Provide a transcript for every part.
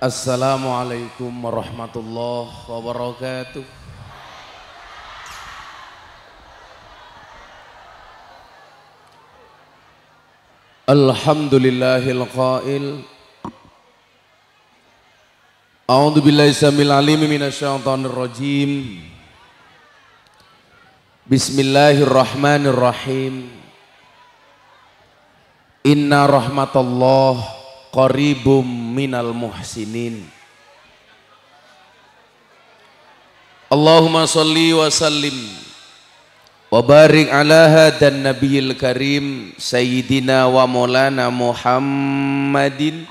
Assalamualaikum warahmatullahi wabarakatuh. Alhamdulillahil qail. A'udzu billahi samil alim minasyaitonir rajim. Bismillahirrahmanirrahim. Inna rahmatallah qaribum minal muhsinin. Allahumma sholli wa sallim wa barik ala hadan nabiyil karim sayyidina wa maulana Muhammadin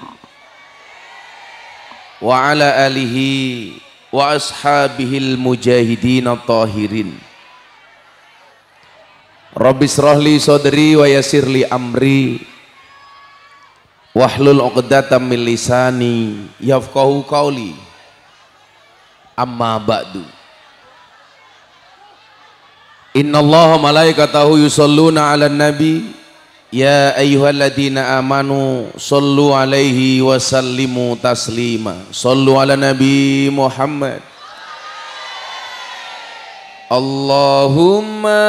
wa ala alihi wa ashabihil mujahidin at-tahirin. Rabbi shrah li sadri wa yassir li amri wahlul 'uqdatam min lisani yafqahu qawli. Amma ba'du. Innallaha malaikatahu yusholluna 'alan nabi ya ayyuhalladzina amanu shollu 'alaihi wa sallimu taslima. Shollu 'ala nabi Muhammad. Allahumma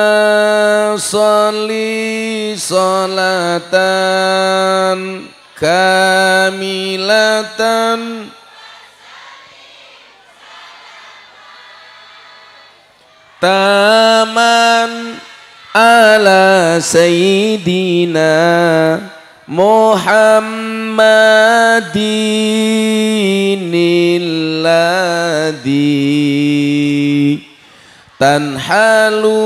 sholli sholatan kamilatan taman ala sayyidina Muhammadin alladhi tanhalu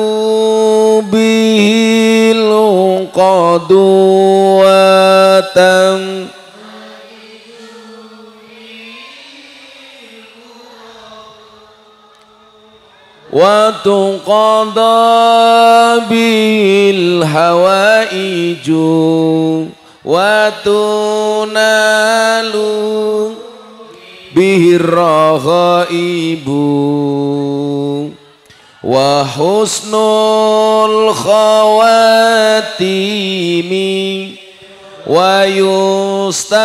bihil qadwatan wa tuqadha bil hawaiju wa tunalu bihir raghaibu wa husnul khawatimi wa yustasqal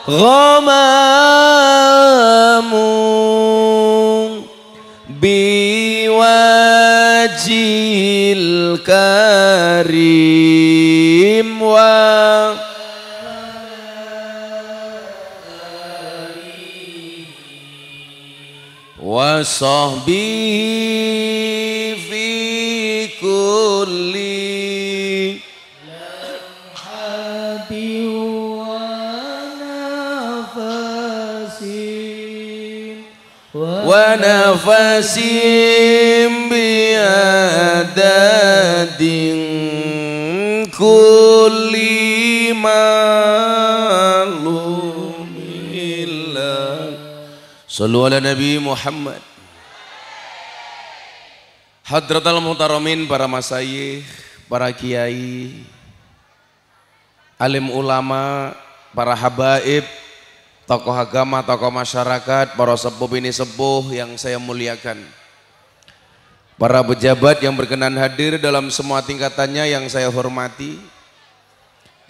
ghamamu biwajil karim wa sahbihi fi kulli lamhati wa nafasim biadadin kulli malumillah. Sallu ala Nabi Muhammad. Hadratal muhtaramin, para masyayikh, para kiai, alim ulama, para habaib, tokoh agama, tokoh masyarakat, para sepuh bini sepuh yang saya muliakan, para pejabat yang berkenan hadir dalam semua tingkatannya yang saya hormati,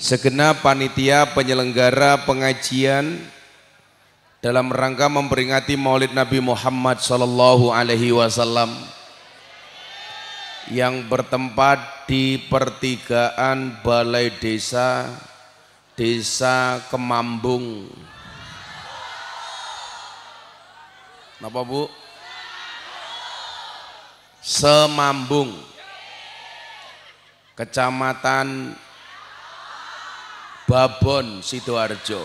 segenap panitia penyelenggara pengajian dalam rangka memperingati Maulid Nabi Muhammad sallallahu alaihi wasallam yang bertempat di pertigaan Balai Desa Kemambung. Napa Bu? Semambung, Kecamatan Babon, Sidoarjo.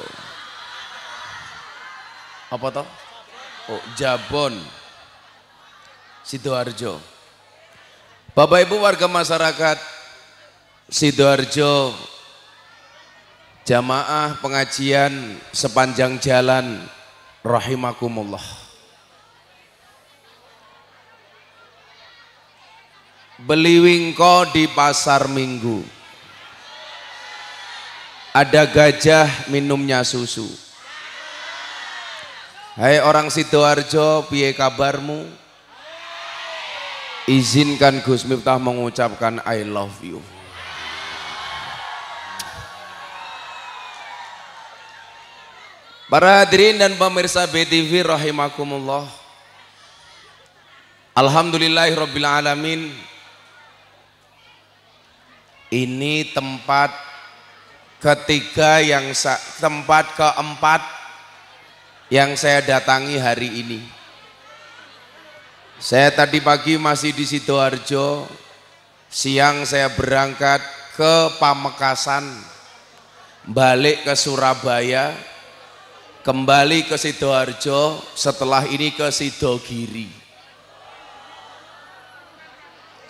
Apa toh? Oh, Jabon, Sidoarjo. Bapak Ibu warga masyarakat Sidoarjo, jamaah pengajian sepanjang jalan rahimakumullah. Beli wingko di pasar Minggu, ada gajah minumnya susu. Hai orang Sidoarjo, piye kabarmu? Izinkan Gus Miftah mengucapkan I love you. Para hadirin dan pemirsa BTV rahimakumullah. Alhamdulillahirabbil alamin. Ini tempat ketiga tempat keempat yang saya datangi hari ini. Saya tadi pagi masih di Sidoarjo, siang saya berangkat ke Pamekasan, balik ke Surabaya, kembali ke Sidoarjo, setelah ini ke Sidogiri.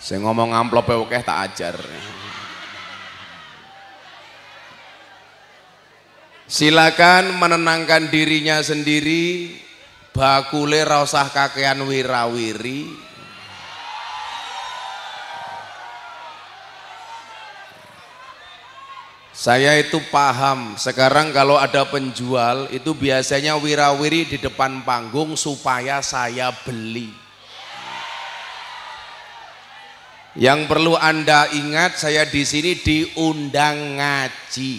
Saya ngomong amplop oke tak ajar. Silakan menenangkan dirinya sendiri, bakule ra usah kakean wirawiri. Saya itu paham, sekarang kalau ada penjual itu biasanya wirawiri di depan panggung supaya saya beli. Yang perlu Anda ingat, saya di sini diundang ngaji,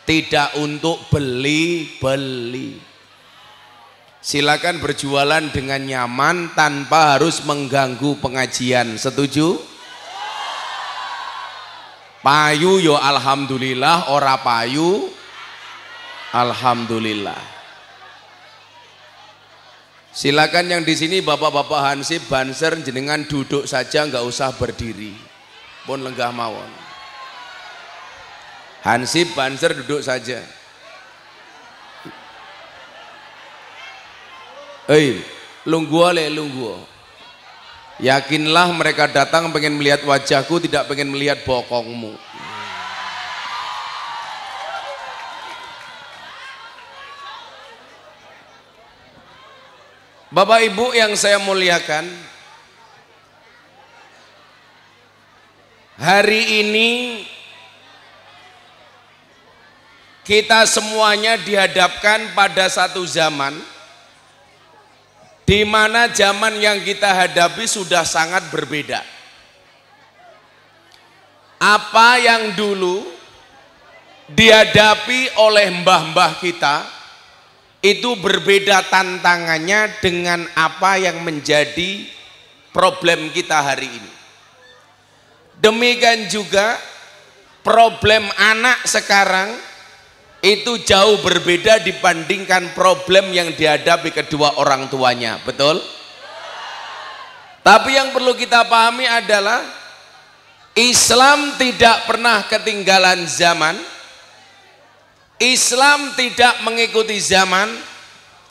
tidak untuk beli-beli. Silakan berjualan dengan nyaman tanpa harus mengganggu pengajian. Setuju? Payu yo alhamdulillah, ora payu alhamdulillah. Silakan yang di sini bapak-bapak hansip banser jenengan duduk saja, nggak usah berdiri. Pun lenggah mawon. Hansip banser duduk saja. Lungguo le lungguo. Yakinlah mereka datang pengen melihat wajahku, tidak pengen melihat bokongmu. Bapak Ibu yang saya muliakan, hari ini kita semuanya dihadapkan pada satu zaman di mana zaman yang kita hadapi sudah sangat berbeda. Apa yang dulu dihadapi oleh mbah-mbah kita itu berbeda tantangannya dengan apa yang menjadi problem kita hari ini. Demikian juga problem anak sekarang itu jauh berbeda dibandingkan problem yang dihadapi kedua orang tuanya, betul? Tapi yang perlu kita pahami adalah Islam tidak pernah ketinggalan zaman, Islam tidak mengikuti zaman,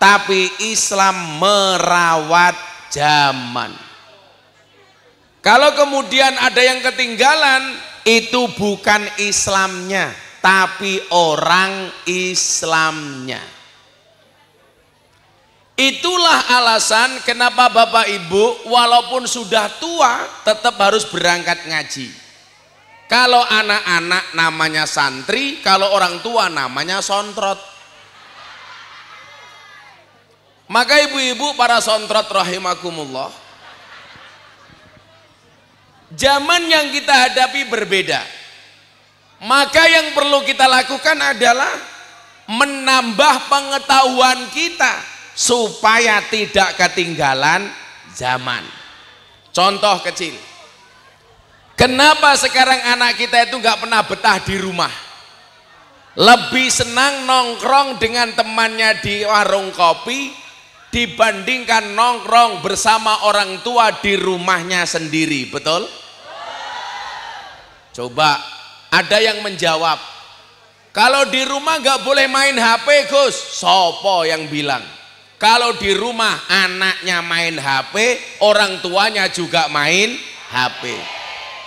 tapi Islam merawat zaman. Kalau kemudian ada yang ketinggalan, itu bukan Islamnya, tapi orang Islamnya. Itulah alasan kenapa Bapak Ibu walaupun sudah tua tetap harus berangkat ngaji. Kalau anak-anak namanya santri, kalau orang tua namanya sontrot. Maka ibu-ibu para sontrot rahimakumullah, zaman yang kita hadapi berbeda. Maka yang perlu kita lakukan adalah menambah pengetahuan kita supaya tidak ketinggalan zaman. Contoh kecil, kenapa sekarang anak kita itu nggak pernah betah di rumah, lebih senang nongkrong dengan temannya di warung kopi dibandingkan nongkrong bersama orang tua di rumahnya sendiri, betul? Coba ada yang menjawab, kalau di rumah nggak boleh main HP Gus. Sopo yang bilang? Kalau di rumah anaknya main HP, orang tuanya juga main HP.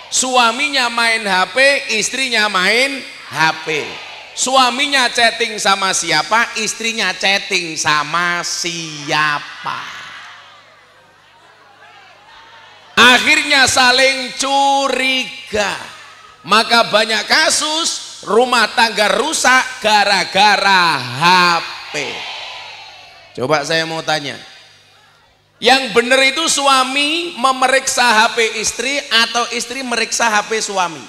Suaminya main HP, istrinya main HP. Suaminya chatting sama siapa, istrinya chatting sama siapa. Akhirnya saling curiga. Maka banyak kasus rumah tangga rusak gara-gara HP. Coba saya mau tanya, yang benar itu suami memeriksa HP istri atau istri meriksa HP suami?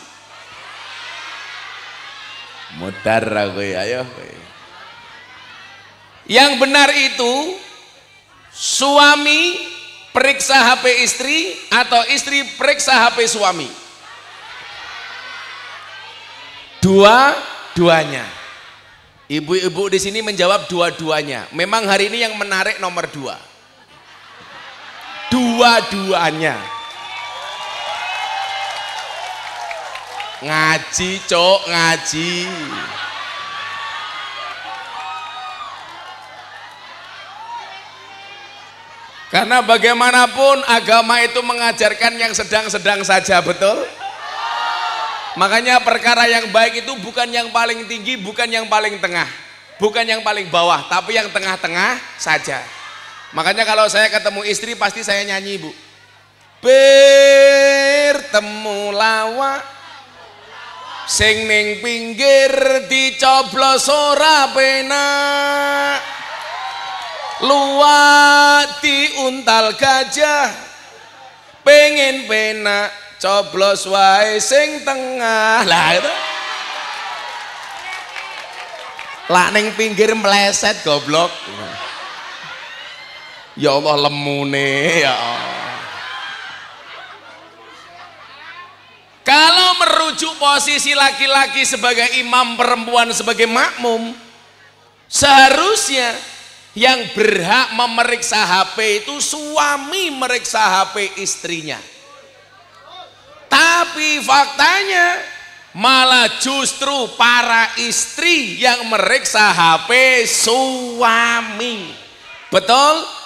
Mudar aku ya, ayo. Yang benar itu suami periksa HP istri atau istri periksa HP suami? Dua-duanya. Ibu-ibu di sini menjawab dua-duanya. Memang hari ini yang menarik nomor 2. Dua-duanya. Ngaji, cok, ngaji. Karena bagaimanapun agama itu mengajarkan yang sedang-sedang saja, betul? Makanya perkara yang baik itu bukan yang paling tinggi, bukan yang paling tengah, bukan yang paling bawah, tapi yang tengah-tengah saja. Makanya kalau saya ketemu istri pasti saya nyanyi, Bu. Bertemu lawak sing ning pinggir dicoblos ora penak, luwak diuntal gajah pengen penak, coblos wae sing tengah. Lah itu lak ning pinggir meleset goblok. Ya Allah lemune ya Allah. Kalau merujuk posisi laki-laki sebagai imam, perempuan sebagai makmum, seharusnya yang berhak memeriksa HP itu suami meriksa HP istrinya. Tapi faktanya malah justru para istri yang meriksa HP suami. Betul?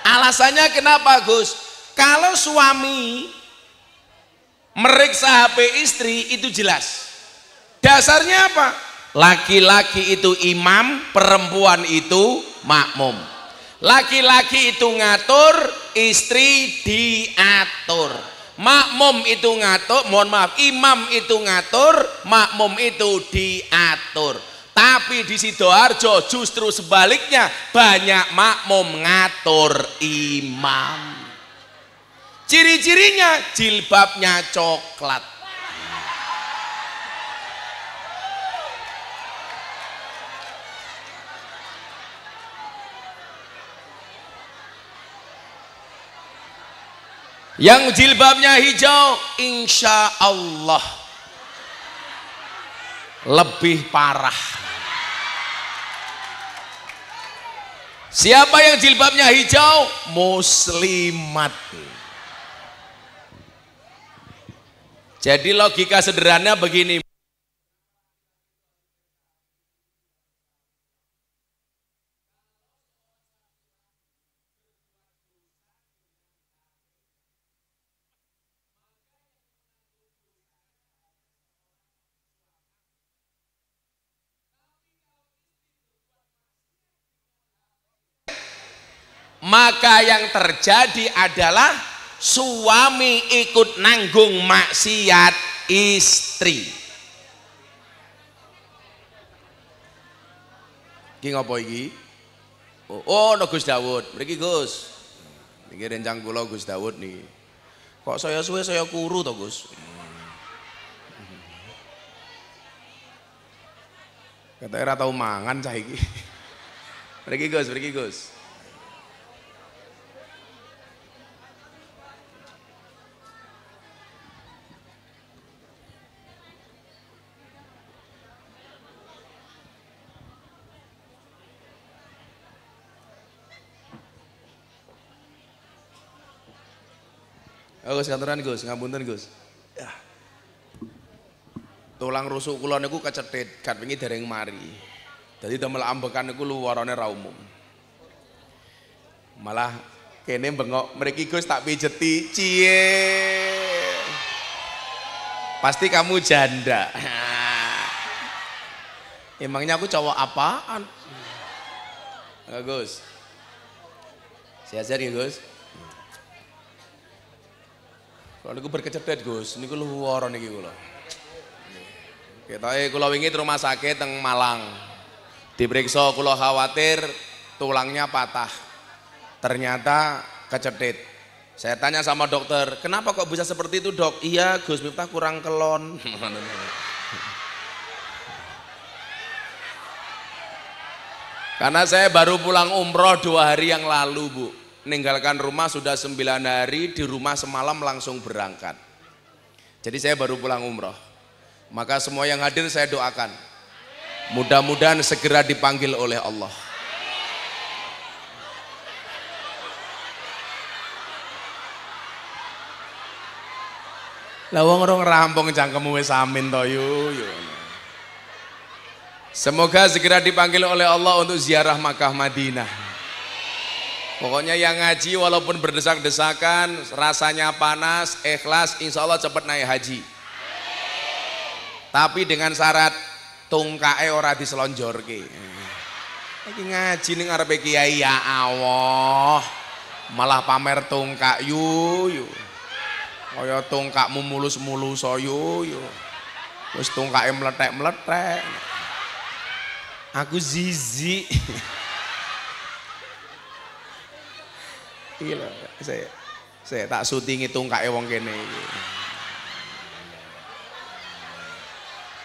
Alasannya kenapa, Gus? Kalau suami meriksa HP istri itu jelas. Dasarnya apa? Laki-laki itu imam, perempuan itu makmum. Laki-laki itu ngatur, istri diatur. Makmum itu ngatur, mohon maaf, imam itu ngatur, makmum itu diatur. Tapi di Sidoarjo justru sebaliknya, banyak makmum ngatur imam. Ciri-cirinya jilbabnya coklat. Yang jilbabnya hijau, insya Allah lebih parah. Siapa yang jilbabnya hijau? Muslimat. Jadi logika sederhana begini. Maka yang terjadi adalah suami ikut nanggung maksiat istri. Iki ngopo iki? Oh, no Gus Dawud. Mriki Gus. Niki rencang kula Gus Dawud niki. Kok saya suwe saya kuru to, Gus? Katanya ora tau mangan cah iki. Mriki Gus, mriki Gus. Oh, Gus kantoran Gus, ngapunten Gus. Ya. Tulang rusuk kula niku kecethit, kat wingi dereng mari. Dadi damel ambekan niku luwarane ra umum. Malah kene bengok mriki Gus tak pijeti. Cie. Pasti kamu janda. Emangnya aku cowok apaan? Enggak, Gus. Sehat-sehat ya, Gus. Kalau niku berkecedet Gus, niku luwara niki kula. Ketoke kula wingi rumah sakit teng Malang. Diperiksa kula khawatir tulangnya patah. Ternyata kecedet. Saya tanya sama dokter, "Kenapa kok bisa seperti itu, Dok?" "Iya, Gus Miftah kurang kelon." Karena saya baru pulang umroh 2 hari yang lalu, Bu. Meninggalkan rumah sudah 9 hari, di rumah semalam langsung berangkat. Jadi saya baru pulang umroh. Maka semua yang hadir saya doakan, mudah-mudahan segera dipanggil oleh Allah. Lah wong ora rampung cangkemmu wis amin to yo. Semoga segera dipanggil oleh Allah untuk ziarah Makkah Madinah. Pokoknya yang ngaji walaupun berdesak-desakan, rasanya panas, ikhlas, insya Allah cepat naik haji. Tapi dengan syarat tungkae ora diselonjorke. Iki ngaji ning ngarepe kiai ya Allah, malah pamer tungkak yu. Kaya tungkakmu mulus-mulus yo. Wis tungkake meletek-meletek. Aku zizi. Iki lho, saya tak syutingi tungkake wong kene iki.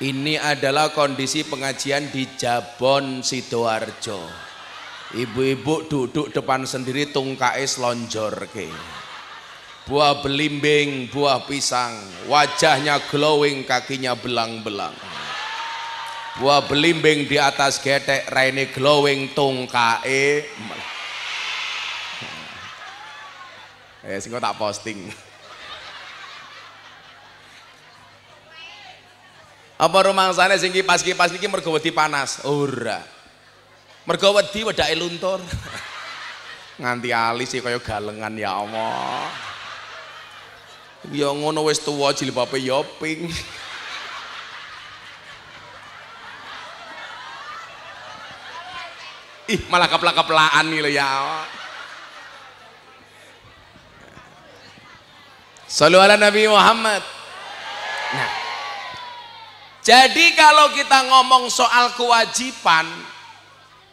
Ini adalah kondisi pengajian di Jabon Sidoarjo. Ibu-ibu duduk depan sendiri tungkake slonjorke. Buah belimbing, buah pisang, wajahnya glowing, kakinya belang-belang. Buah belimbing di atas getek, raine glowing, tungkae. Sing tak posting. Apa rumangsane sing kipas-kipas niki mergo wedi panas? Ora. Mergo wedi wedake luntur. Nganti alis sih kaya galengan ya Allah. Ya ngono wis tuwa jilbabe ya pink. Ih malah keplak-keplakan nih lo ya. Shallu ala Nabi Muhammad. Nah, jadi kalau kita ngomong soal kewajiban,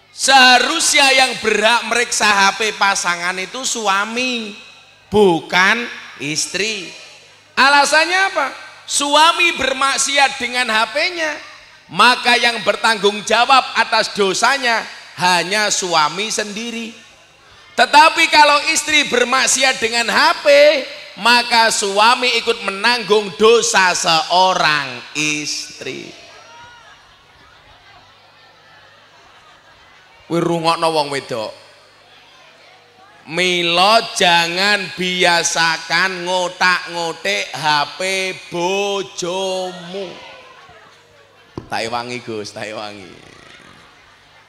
seharusnya yang berhak meriksa HP pasangan itu suami, bukan istri. Alasannya apa? Suami bermaksiat dengan HP-nya, maka yang bertanggung jawab atas dosanya hanya suami sendiri. Tetapi kalau istri bermaksiat dengan HP, maka suami ikut menanggung dosa seorang istri. Kuwi rungokno wong wedok. Milo jangan biasakan ngotak-ngotik HP bojomu. Tak wangi Gus, tak wangi.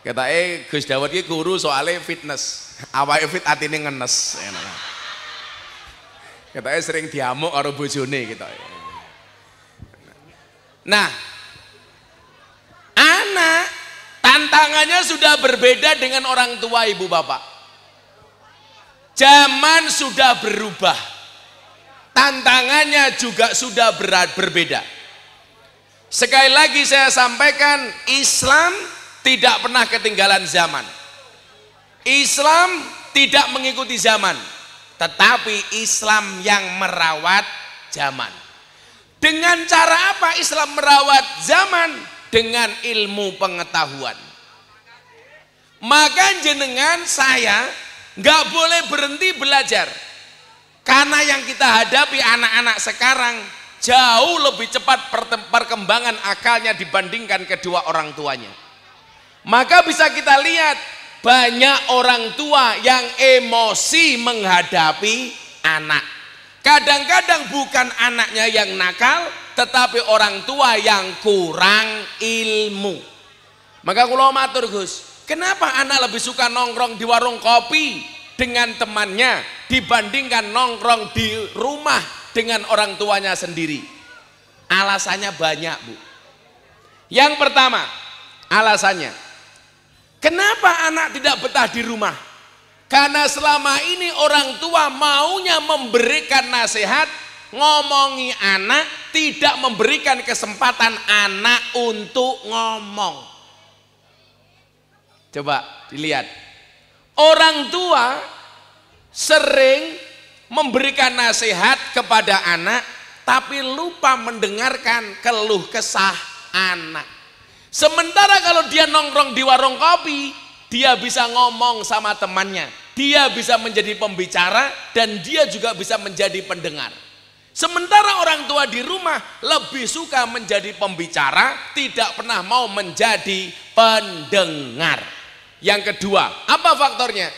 Ketake Gus Dawud iki guru soalnya fitness. Awake fit atine ngenes. Ketake sering diamuk karo bojone gitu. Nah, anak tantangannya sudah berbeda dengan orang tua ibu bapak. Zaman sudah berubah, tantangannya juga sudah berbeda. Sekali lagi saya sampaikan, Islam tidak pernah ketinggalan zaman. Islam tidak mengikuti zaman, tetapi Islam yang merawat zaman. Dengan cara apa Islam merawat zaman? Dengan ilmu pengetahuan. Maka jenengan saya nggak boleh berhenti belajar, karena yang kita hadapi anak-anak sekarang jauh lebih cepat perkembangan akalnya dibandingkan kedua orang tuanya. Maka bisa kita lihat banyak orang tua yang emosi menghadapi anak. Kadang-kadang bukan anaknya yang nakal, tetapi orang tua yang kurang ilmu. Maka kula matur Gus, kenapa anak lebih suka nongkrong di warung kopi dengan temannya dibandingkan nongkrong di rumah dengan orang tuanya sendiri? Alasannya banyak, Bu. Yang pertama, alasannya, kenapa anak tidak betah di rumah? Karena selama ini orang tua maunya memberikan nasihat, ngomongi anak, tidak memberikan kesempatan anak untuk ngomong. Coba dilihat, orang tua sering memberikan nasihat kepada anak tapi lupa mendengarkan keluh kesah anak. Sementara kalau dia nongkrong di warung kopi, dia bisa ngomong sama temannya, dia bisa menjadi pembicara, dan dia juga bisa menjadi pendengar. Sementara orang tua di rumah lebih suka menjadi pembicara, tidak pernah mau menjadi pendengar. Yang kedua, apa faktornya?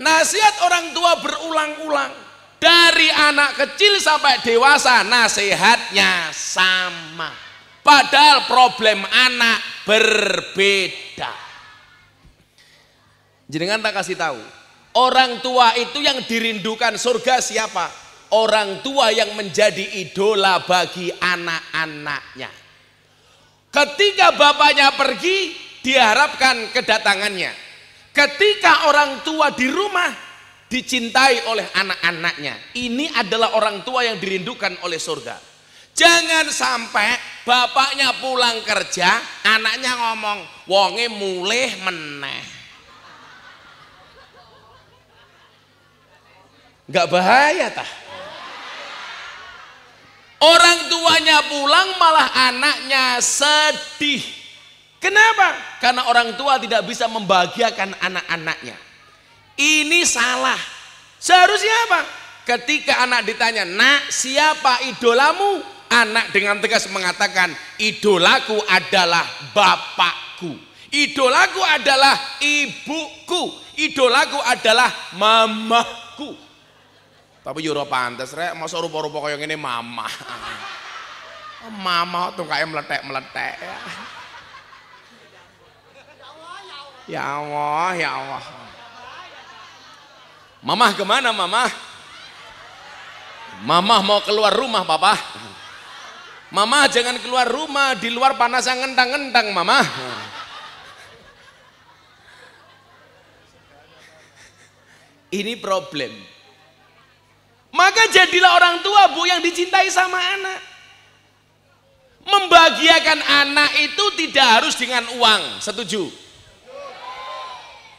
Nasihat orang tua berulang-ulang. Dari anak kecil sampai dewasa nasihatnya sama. Padahal problem anak berbeda. Jenengan tak kasih tahu, orang tua itu yang dirindukan surga siapa? Orang tua yang menjadi idola bagi anak-anaknya. Ketika bapaknya pergi, diharapkan kedatangannya. Ketika orang tua di rumah, dicintai oleh anak-anaknya. Ini adalah orang tua yang dirindukan oleh surga. Jangan sampai bapaknya pulang kerja, anaknya ngomong, wonge mulih meneh. Gak bahaya tah? Orang tuanya pulang malah anaknya sedih. Kenapa? Karena orang tua tidak bisa membahagiakan anak-anaknya. Ini salah. Seharusnya apa? Ketika anak ditanya, nak siapa idolamu? Anak dengan tegas mengatakan, idolaku adalah bapakku. Idolaku adalah ibuku. Idolaku adalah mamaku. Tapi yo ora pantes rek, masa rupa-rupa kaya ngene mama. Mama tuh kayak meletek-meletek. Ya Allah, ya Allah. Mamah kemana mamah? Mamah mau keluar rumah papa. Mamah jangan keluar rumah, di luar panas yang ngentang-ngentang mamah. Ini problem. Maka jadilah orang tua bu yang dicintai sama anak. Membahagiakan anak itu tidak harus dengan uang, setuju?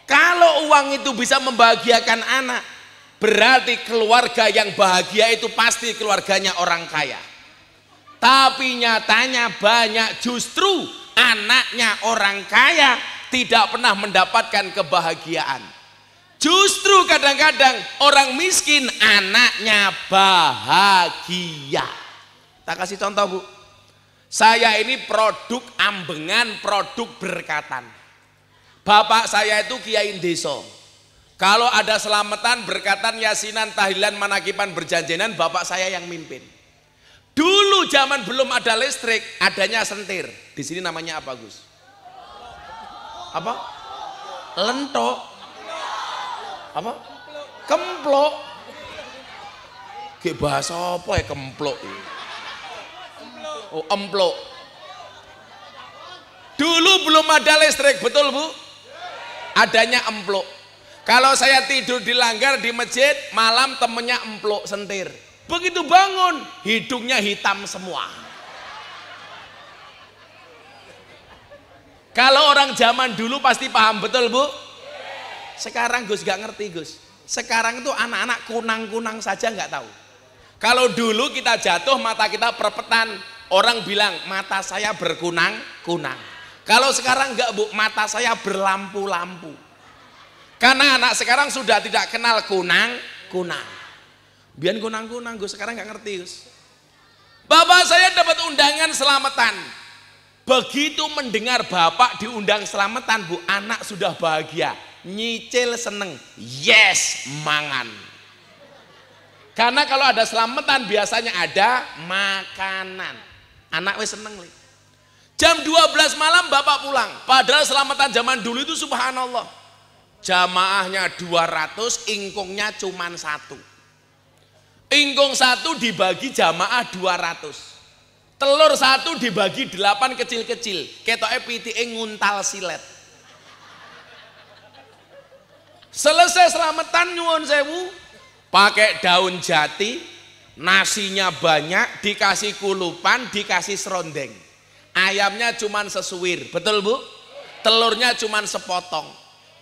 Kalau uang itu bisa membahagiakan anak, berarti keluarga yang bahagia itu pasti keluarganya orang kaya. Tapi nyatanya banyak justru anaknya orang kaya tidak pernah mendapatkan kebahagiaan. Justru kadang-kadang orang miskin anaknya bahagia. Tak kasih contoh bu, saya ini produk ambengan, produk berkatan. Bapak saya itu kiai desa. Kalau ada selamatan, berkatan, yasinan, tahlilan, manakiban, berjanjinan, bapak saya yang mimpin. Dulu zaman belum ada listrik, adanya sentir. Di sini namanya apa Gus? Apa? Lentok. Apa? Kemplok. Kayak bahasa apa ya kemplok? Oh emplok. Dulu belum ada listrik, betul bu? Adanya emplok. Kalau saya tidur di langgar di masjid, malam temennya emplok sentir. Begitu bangun, hidungnya hitam semua. Kalau orang zaman dulu pasti paham, betul bu? Sekarang Gus gak ngerti Gus. Sekarang itu anak-anak kunang-kunang saja nggak tahu. Kalau dulu kita jatuh mata kita perpetan, orang bilang mata saya berkunang-kunang. Kalau sekarang enggak bu, mata saya berlampu-lampu. Karena anak sekarang sudah tidak kenal kunang-kunang. Biar kunang-kunang Gus, sekarang nggak ngerti Gus. Bapak saya dapat undangan selamatan. Begitu mendengar bapak diundang selamatan bu, anak sudah bahagia. Nyicil seneng, yes mangan. Karena kalau ada selamatan biasanya ada makanan. Anak wes seneng li. Jam 12 malam bapak pulang. Padahal selamatan zaman dulu itu subhanallah. Jamaahnya 200, ingkungnya cuman 1. Ingkung 1 dibagi jamaah 200. Telur 1 dibagi 8 kecil-kecil. Ketoke pitike nguntal silet. Selesai selamatan nyuwun sewu, pakai daun jati, nasinya banyak, dikasih kulupan, dikasih serondeng. Ayamnya cuman sesuwir, betul bu? Telurnya cuman sepotong.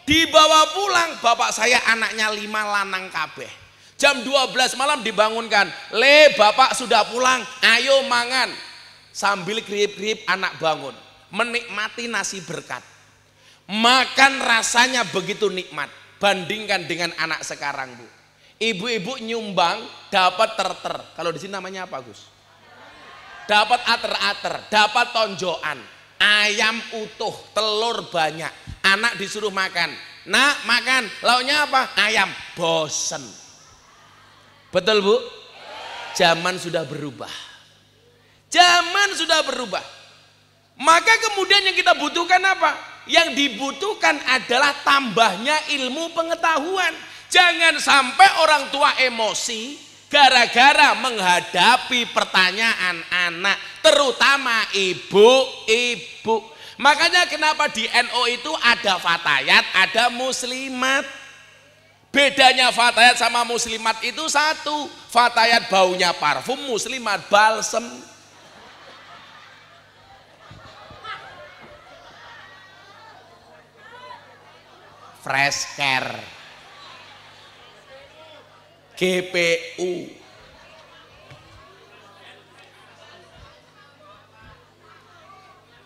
Dibawa pulang, bapak saya anaknya 5 lanang kabeh. Jam 12 malam dibangunkan, le bapak sudah pulang, ayo mangan. Sambil krip-krip anak bangun, menikmati nasi berkat. Makan rasanya begitu nikmat. Bandingkan dengan anak sekarang, Bu. Ibu-ibu nyumbang dapat terter. Kalau di sini namanya apa, Gus? Dapat ater-ater, dapat tonjokan, ayam utuh, telur banyak. Anak disuruh makan. Nak, makan. Lauknya apa? Ayam. Bosen. Betul, Bu? Zaman sudah berubah. Zaman sudah berubah. Maka kemudian yang kita butuhkan apa? Yang dibutuhkan adalah tambahnya ilmu pengetahuan. Jangan sampai orang tua emosi gara-gara menghadapi pertanyaan anak, terutama ibu-ibu. Makanya kenapa di NU itu ada fatayat, ada muslimat. Bedanya fatayat sama muslimat itu satu. Fatayat baunya parfum, muslimat balsem. Fresh care, GPU.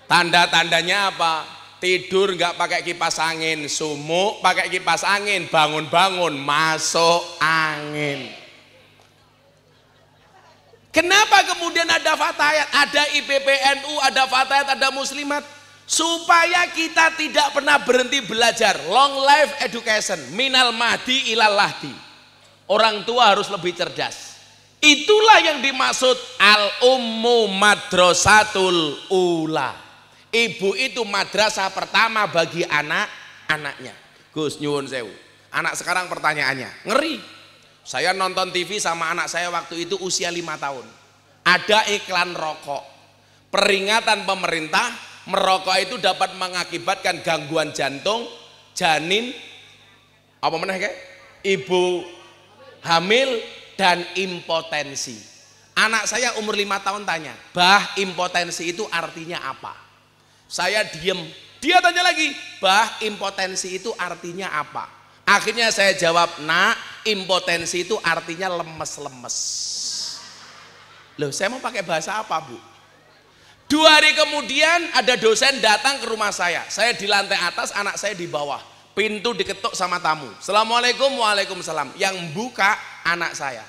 Tanda-tandanya apa? Tidur nggak pakai kipas angin, sumuk pakai kipas angin, bangun-bangun masuk angin. Kenapa kemudian ada fatayat, ada IPPNU, ada fatayat, ada muslimat? Supaya kita tidak pernah berhenti belajar. Long life education, minal mahdi ilal lahdi. Orang tua harus lebih cerdas. Itulah yang dimaksud al-ummu madrasatul ula. Ibu itu madrasah pertama bagi anak-anaknya. Gus nyuwun sewu. Anak sekarang pertanyaannya ngeri. Saya nonton TV sama anak saya waktu itu usia 5 tahun. Ada iklan rokok. Peringatan pemerintah, merokok itu dapat mengakibatkan gangguan jantung, janin, apa meneh kayak? Ibu hamil dan impotensi. Anak saya umur 5 tahun tanya, "Bah, impotensi itu artinya apa?" Saya diem. Dia tanya lagi, "Bah, impotensi itu artinya apa?" Akhirnya saya jawab, "Nak, impotensi itu artinya lemes-lemes." Loh, saya mau pakai bahasa apa, Bu? 2 hari kemudian ada dosen datang ke rumah saya. Saya di lantai atas, anak saya di bawah. Pintu diketuk sama tamu. Assalamualaikum, waalaikumsalam. Yang buka anak saya.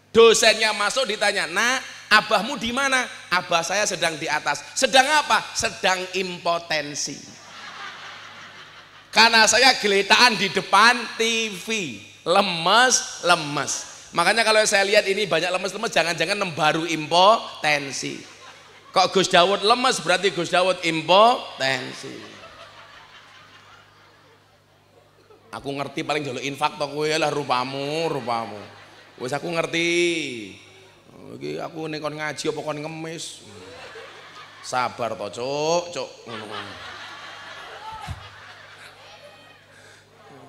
Dosennya masuk ditanya, "Nak, abahmu di mana?" "Abah saya sedang di atas." "Sedang apa?" "Sedang impotensi." Karena saya geletaan di depan TV. Lemes-lemes. Makanya kalau saya lihat ini banyak lemes-lemes, jangan-jangan baru impotensi. Kok Gus Dawud lemes berarti Gus Dawud impotensi. Aku ngerti paling jaluk infak to kowe lah rupamu. Wis aku ngerti. Iki aku ning kon ngaji apa kon ngemis. Sabar to, Cuk.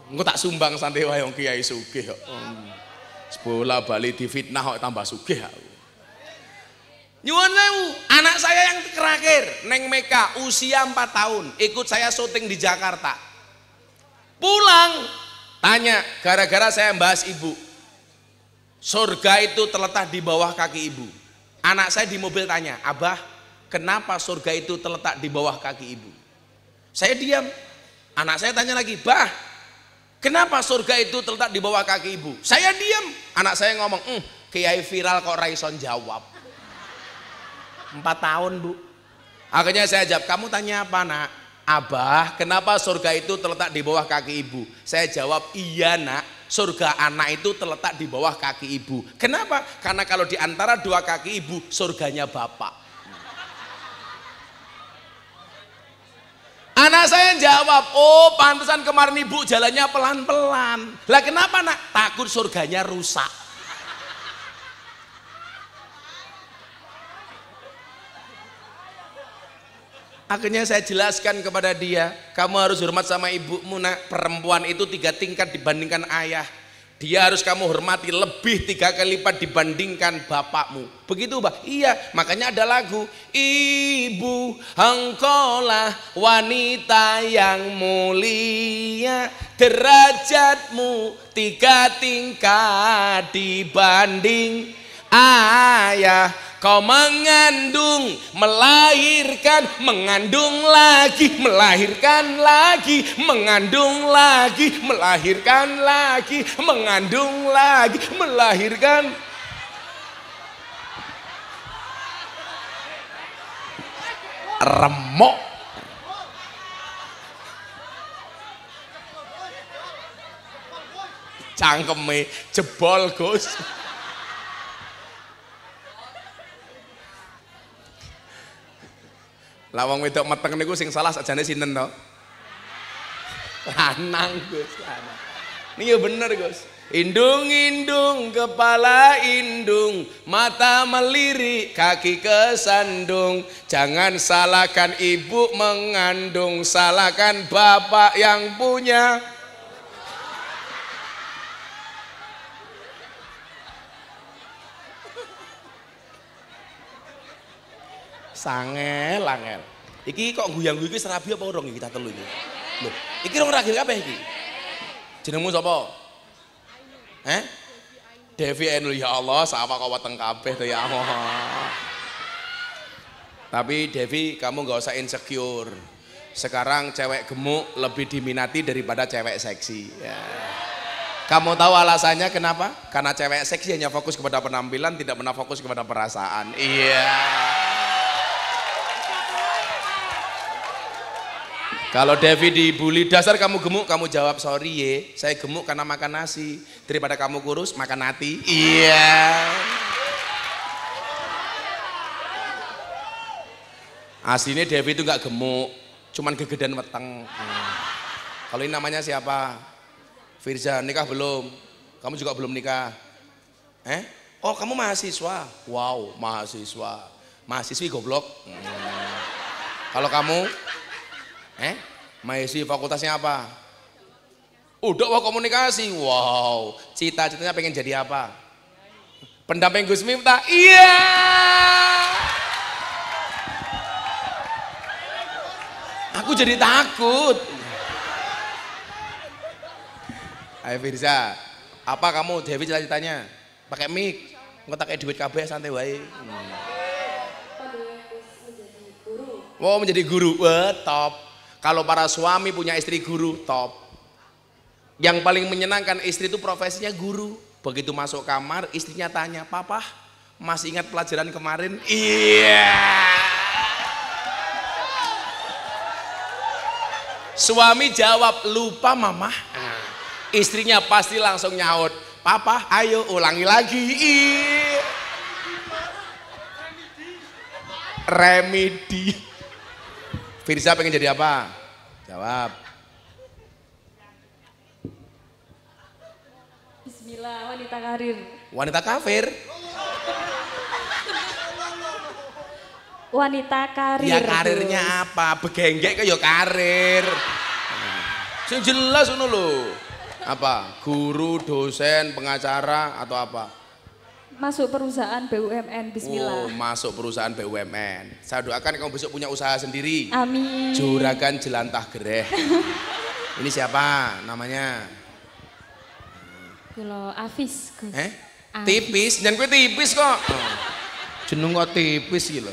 Engko tak sumbang santai wae wong kiai sugih kok. Bola bali difitnah kok tambah sugih aku. Nyuwun sewu, anak saya yang terakhir neng Meka usia 4 tahun ikut saya syuting di Jakarta. Pulang tanya, gara-gara saya bahas ibu, surga itu terletak di bawah kaki ibu. Anak saya di mobil tanya, "Abah, kenapa surga itu terletak di bawah kaki ibu?" Saya diam. Anak saya tanya lagi, "Bah, kenapa surga itu terletak di bawah kaki ibu?" Saya diam. Anak saya ngomong, "Kiai viral kok raison jawab." 4 tahun, Bu. Akhirnya saya jawab, "Kamu tanya apa, Nak?" "Abah, kenapa surga itu terletak di bawah kaki ibu?" Saya jawab, "Iya, Nak, surga anak itu terletak di bawah kaki ibu." "Kenapa?" "Karena kalau di antara 2 kaki ibu, surganya bapak." Anak saya jawab, "Oh, pantesan kemarin ibu jalannya pelan-pelan." "Lah kenapa, Nak?" "Takut surganya rusak." Akhirnya saya jelaskan kepada dia, "Kamu harus hormat sama ibumu, Nak. Perempuan itu 3 tingkat dibandingkan ayah. Dia harus kamu hormati lebih 3 kali lipat dibandingkan bapakmu." Begitu, Bah? "Iya." Makanya ada lagu, "Ibu, engkaulah wanita yang mulia, derajatmu 3 tingkat dibanding ayah. Kau mengandung, melahirkan, mengandung lagi, melahirkan lagi, mengandung lagi, melahirkan lagi, mengandung lagi, melahirkan. Remok. Cangkeme jebol, Gus. Lawang wedok meteng niku sing salah sajane sinten to? Lanang, Gus, lanang. Niki ya bener, Gus. Indung-indung kepala indung, mata melirik, kaki kesandung. Jangan salahkan ibu mengandung, salahkan bapak yang punya. Sangel, angel. Iki kok guyang-guyu iki serabi apa urung iki kita telu iki? Lho, iki rong ragil kabeh iki. Jenengmu sapa? Devi Ainul. Ya Allah, sama kok weteng kabeh to ya Allah. Tapi Devi, kamu nggak usah insecure. Sekarang cewek gemuk lebih diminati daripada cewek seksi. Ya. Kamu tahu alasannya kenapa? Karena cewek seksi hanya fokus kepada penampilan, tidak pernah fokus kepada perasaan. Iya. Kalau Devi dibully, dasar kamu gemuk, kamu jawab sorry ye, saya gemuk karena makan nasi. Daripada kamu kurus, makan hati. Iya. Aslinya Devi itu nggak gemuk, cuman gegedan weteng. Kalau ini namanya siapa? Firza, nikah belum? Kamu juga belum nikah? Oh kamu mahasiswa? Wow, mahasiswa. Mahasiswi goblok. Kalau kamu? Mahasiswi fakultasnya apa? Udah wah komunikasi. Wow, cita-citanya pengen jadi apa? Pendamping Gus Miftah. Iya. Aku jadi takut. Ayo Firza, apa kamu Dewi cita-citanya? Pakai mic, nggak pakai duit kabeh santai wae. Mau menjadi guru, wah top. Kalau para suami punya istri guru, top. Yang paling menyenangkan istri itu profesinya guru. Begitu masuk kamar, istrinya tanya, papa masih ingat pelajaran kemarin? Iya. Suami jawab, lupa mama. Istrinya pasti langsung nyaut, papa ayo ulangi lagi. Iya. Remedi. Firza pengen jadi apa? Jawab. Bismillah, wanita karir. Wanita kafir? Wanita karir. Ya karirnya apa? Begenggek kayak karir. Sing jelas ngono lho. Apa? Guru, dosen, pengacara atau apa? Masuk perusahaan BUMN. Bismillah. Oh, masuk perusahaan BUMN. Saya doakan kamu besok punya usaha sendiri. Amin. Juragan jelantah gereh. Ini siapa namanya? Kulo Afis, Gus. Tipis, jangan gue tipis kok. Jeneng kok tipis gitu.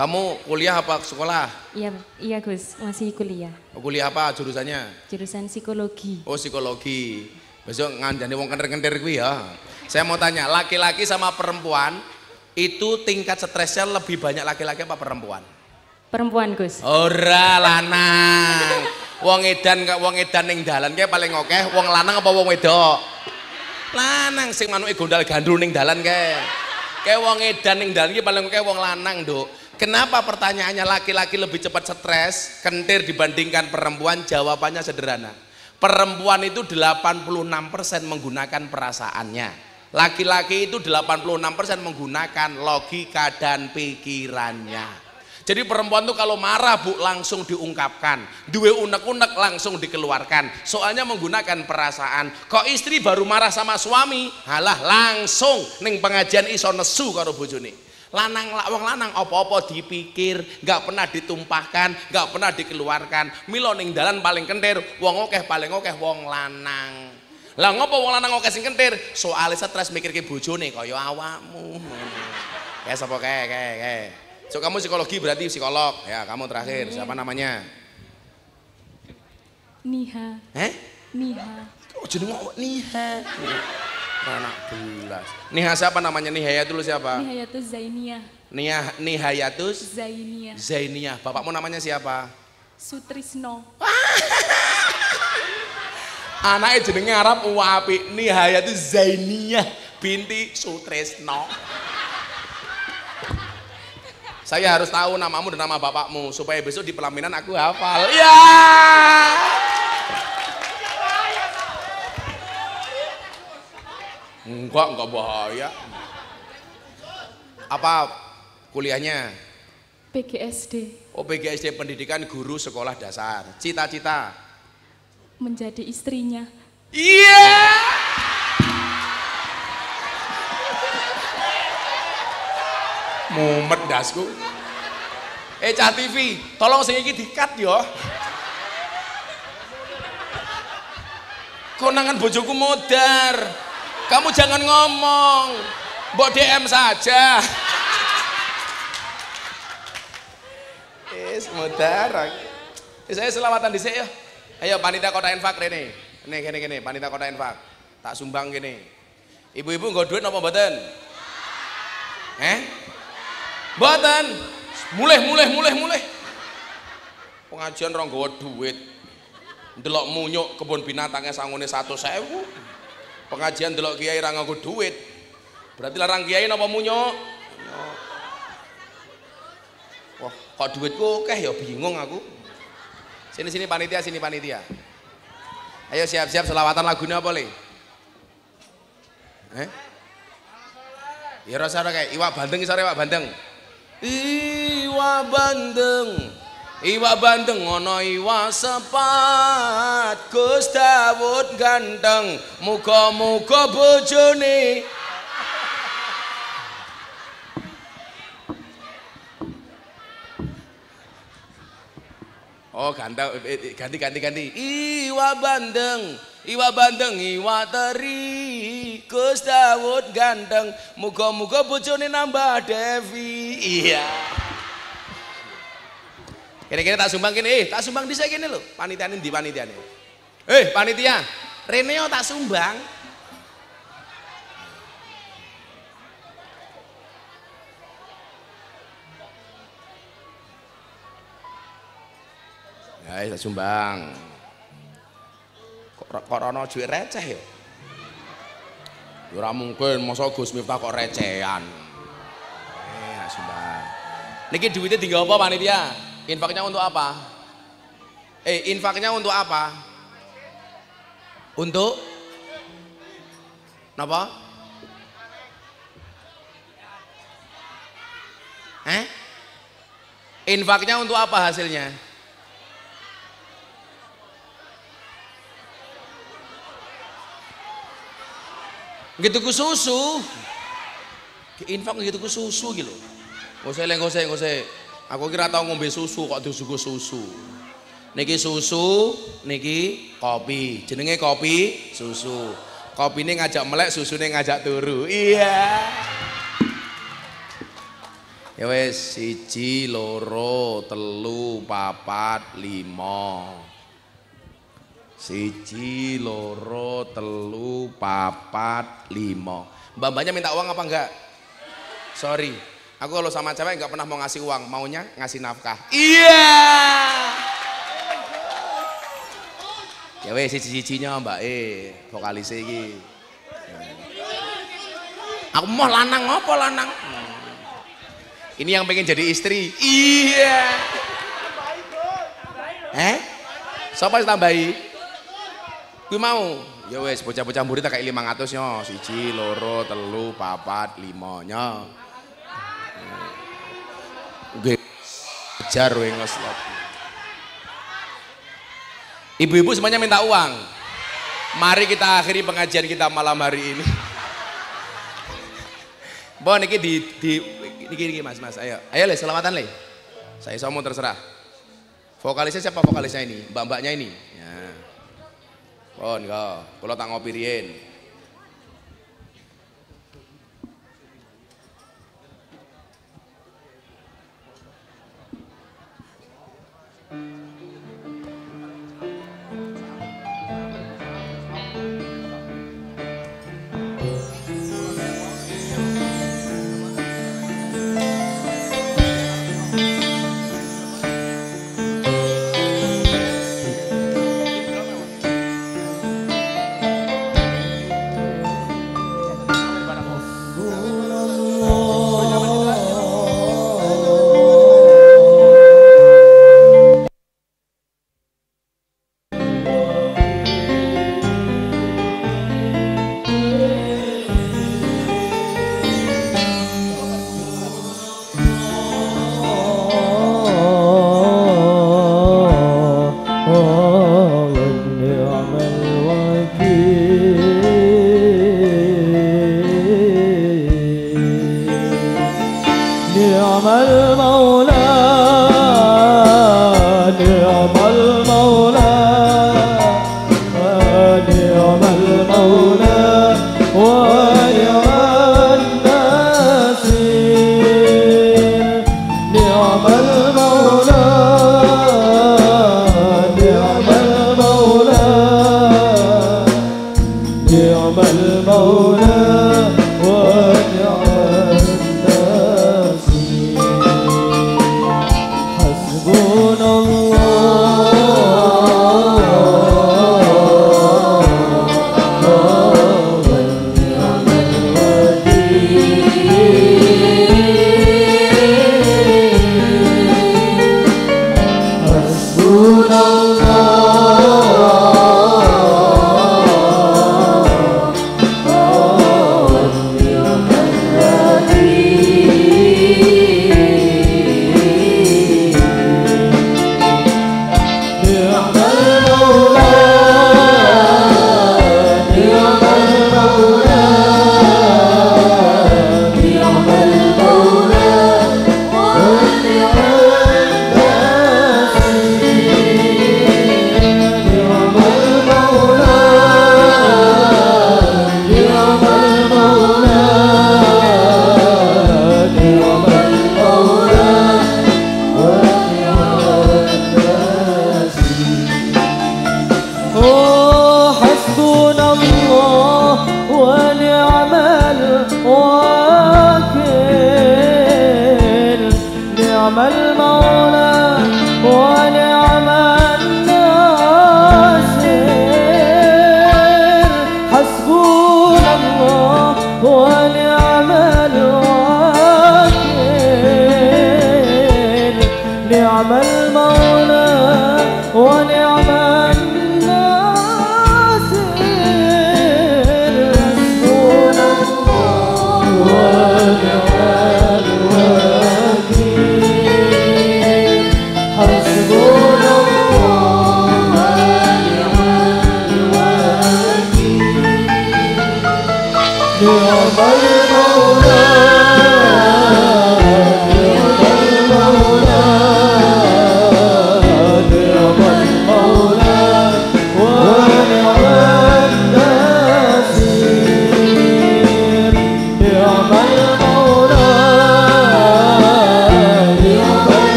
Kamu kuliah apa sekolah? Iya Gus, masih kuliah. Kuliah apa jurusannya? Jurusan psikologi. Oh psikologi. Besok ngandani wong kenter-kenter kuwi ya. Saya mau tanya, laki-laki sama perempuan itu tingkat stresnya lebih banyak laki-laki apa perempuan? Perempuan Gus. Ora lanang. Wong edan ning dalan kae paling akeh, wong lanang apa wong wedok? Lanang sing manuke gondal gandrul ning dalan kae. Kae wong edan ning dalan iki paling akeh wong lanang, Nduk. Kenapa pertanyaannya laki-laki lebih cepat stres, kentir dibandingkan perempuan? Jawabannya sederhana. Perempuan itu 86% menggunakan perasaannya. Laki-laki itu 86% menggunakan logika dan pikirannya. Jadi perempuan tuh kalau marah bu langsung diungkapkan, duwe unek-unek langsung dikeluarkan. Soalnya menggunakan perasaan. Kok istri baru marah sama suami, halah langsung ning pengajian iso nesu karo bojone. Wong lanang apa-apa dipikir, nggak pernah ditumpahkan, nggak pernah dikeluarkan. Milo ning dalan paling kentir, wong akeh paling akeh wong lanang. Lah ngopo wong lanang akeh sing kentir? Soale stres mikirke bojone kaya awakmu. Kayak siapa kayak. So kamu psikologi berarti psikolog. Ya, kamu terakhir. Siapa namanya? Niha. Niha. Oh, jeneng Niha. Anak belas. Niha siapa namanya? Nihayatul siapa? Nihayatus Zainiyah. Nihayatus Zainiyah. Zainiyah. Bapakmu namanya siapa? Sutrisno. Anaknya jenenge Arab apik. Nihayatus Zainiyah binti Sutrisno. Saya harus tahu namamu dan nama bapakmu supaya besok di pelaminan aku hafal. Ya. Enggak bahaya. Apa kuliahnya? PGSD. Oh, PGSD Pendidikan Guru Sekolah Dasar. Cita-cita? Menjadi istrinya. Iya. Mumet dasku. Cah TV, tolong sing iki di-cut yo. Konangan bojoku modar. Kamu jangan ngomong. Mbok DM saja. Modar. Saya selamatan dhisik ya. Ayo panitia kota infak rene. Kene panitia kota infak. Tak sumbang kene. Ibu-ibu nggo duit napa mboten? Mboten. Mulih. Pengajian ora nggawa duit. Ndelok munyuk kebun binatangnya sangune 100.000. Pengajian ndelok kiai ra nganggo duit. Berarti larang kiai napa munyuk? Wah, kok duitku akeh ya bingung aku. Sini panitia. Ayo siap-siap selawatan lagunya apa le? Ya rasa kayak iwak bandeng sore iwak bandeng. Iwak bandeng ngono iwak sepat Gus Dawud ganteng muga-muga bojone Oh ganteng ganti iwak bandeng iwak teri Gus Dawud ganteng muga-muga bojone nambah Devi. Iya kira-kira tak sumbang kene tak sumbang dhisik kene lho panitiane ndi panitiane panitia Reneo tak sumbang ya tak sumbang kok ana duit receh ya ora mungkin masa Gus Miftah kok recehan tak sumbang niki duitnya tinggal apa panitia infaknya untuk apa? Infaknya untuk apa? Untuk apa? Infaknya untuk apa hasilnya? Gitu ku susu. Infak gitu ku susu gitu. Ngosek. Aku kira tau ngombe susu kok disuguh susu. Niki susu, niki kopi. Jenenge kopi susu. Kopine ngajak melek, susune ngajak turu. Iya. Ya wis 1 2 3 4 5. 1 2 3 4 5. Mbak-mbaknya minta uang apa enggak? Sorry. Aku kalau sama cewek nggak pernah mau ngasih uang, maunya ngasih nafkah. Iya. Ya wes siji-sijinya Mbak vokalis iki. Aku mau lanang ngopo lanang? Ini yang pengen jadi istri. Iya. Siapa yang tambahi? Gue mau. Ya wes bocah-bocah murid tak kayak 500 nyo. 1 2 3 4 5 nyo. Jar ngeslot. Ibu-ibu semuanya minta uang. Mari kita akhiri pengajian kita malam hari ini. Bon niki niki Mas ayo le selamatan le. Saya somo terserah. Vokalisnya siapa vokalisnya ini? Mbak-mbaknya ini. Ya. Bon go, kula tak ngopi riyen. نعم المولى نعم المولى نعم المولى ونعم النصير نعم المولى نعم المولى نعم المولى ونعم النصير حسبنا نعم المولى ونعم الناصر حسبنا الله ونعم الوكيل نعم المولى ونعم الناصر حسبنا الله ونعم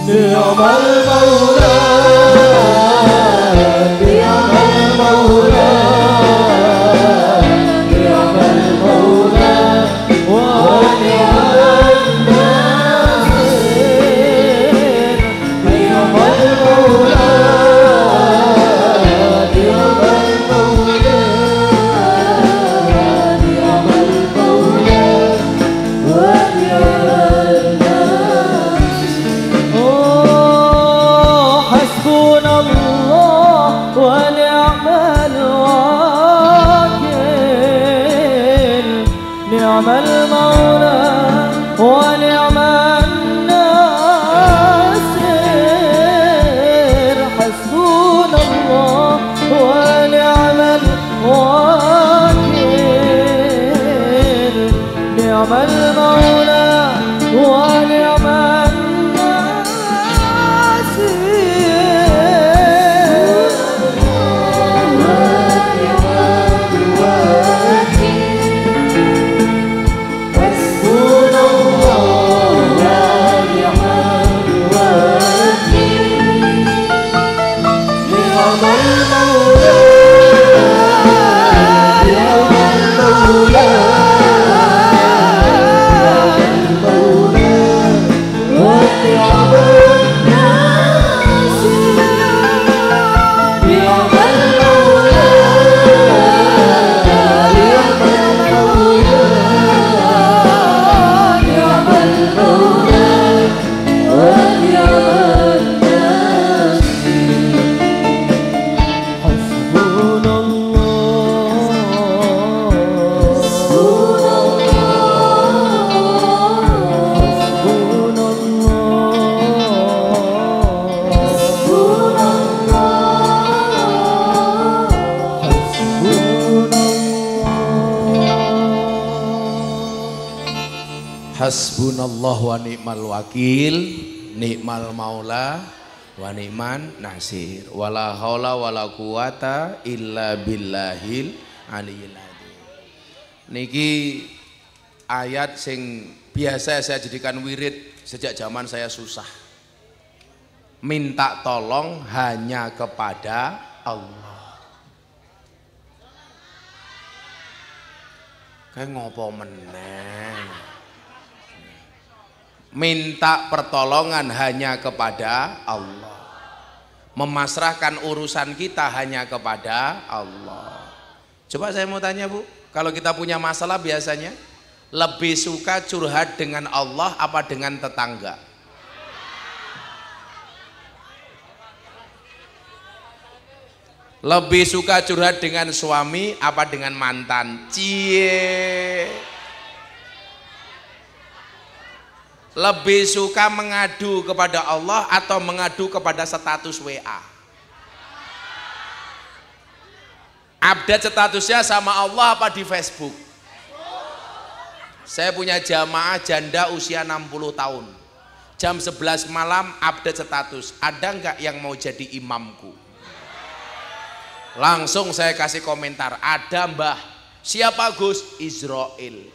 نعم المولى نعم المولى نعم المولى ونعم الناصر نعم المولى نعم المولى نعم المولى ونعم حسبنا الله ونعم الوكيل نعم المولى ونعم الناصر حسبنا الله ونعم الوكيل نعم المولى ونعم Hasbunallah wa ni'mal wakil, ni'mal maula wa ni'man nasir. Wala haula wala quwata illa billahil aliyil adzim. Niki ayat sing biasa saya jadikan wirid sejak zaman saya susah. Minta tolong hanya kepada Allah. Kayak ngopo meneng. Minta pertolongan hanya kepada Allah, memasrahkan urusan kita hanya kepada Allah. Coba saya mau tanya Bu, kalau kita punya masalah biasanya lebih suka curhat dengan Allah apa dengan tetangga? Lebih suka curhat dengan suami apa dengan mantan? Cie. Lebih suka mengadu kepada Allah atau mengadu kepada status WA? Update statusnya sama Allah apa di Facebook? Saya punya jamaah janda usia 60 tahun. Jam 11 malam update status. Ada nggak yang mau jadi imamku? Langsung saya kasih komentar. Ada Mbah. Siapa Gus? Israel.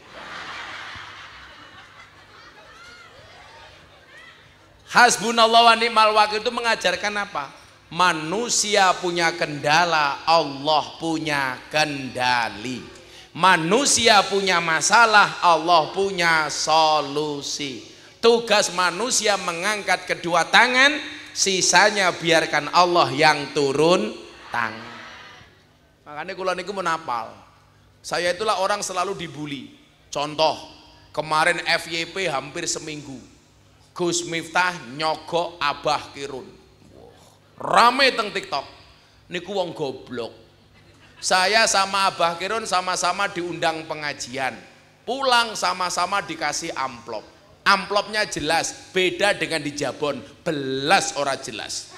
Hasbunallah wa ni'mal wakil itu mengajarkan apa? Manusia punya kendala, Allah punya kendali. Manusia punya masalah, Allah punya solusi. Tugas manusia mengangkat kedua tangan, sisanya biarkan Allah yang turun tangan. Makanya kula niku menapal. Saya itulah orang selalu dibully. Contoh, kemarin FYP hampir seminggu. Gus Miftah nyogok Abah Kirun. Rame teng TikTok. Niku wong goblok. Saya sama Abah Kirun sama-sama diundang pengajian. Pulang sama-sama dikasih amplop. Amplopnya jelas, beda dengan di Jabon, belas ora jelas.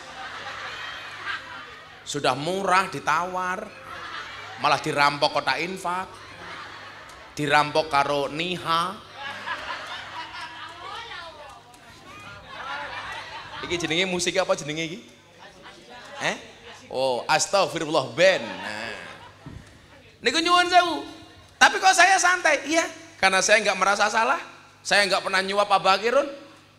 Sudah murah ditawar, malah dirampok kotak infak, dirampok karo niha. Iki jenenge musik apa jenenge iki? Oh, astagfirullah ben. Nah. Niku nyuwun sewu. Tapi kok saya santai? Iya, karena saya nggak merasa salah. Saya nggak pernah nyuap Abah Kirun.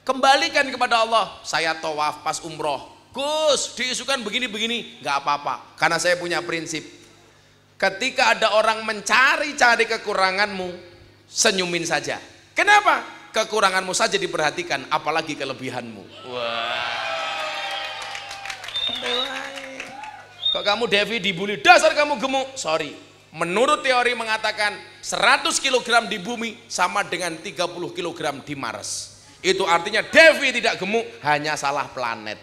Kembalikan kepada Allah. Saya tawaf pas umroh, Gus diisukan begini-begini, nggak apa-apa. Karena saya punya prinsip, ketika ada orang mencari-cari kekuranganmu, senyumin saja. Kenapa? Kekuranganmu saja diperhatikan, apalagi kelebihanmu. Wah. Kok kamu Devi dibully, dasar kamu gemuk. Sorry, menurut teori mengatakan 100 kg di bumi sama dengan 30 kg di Mars. Itu artinya Devi tidak gemuk, hanya salah planet.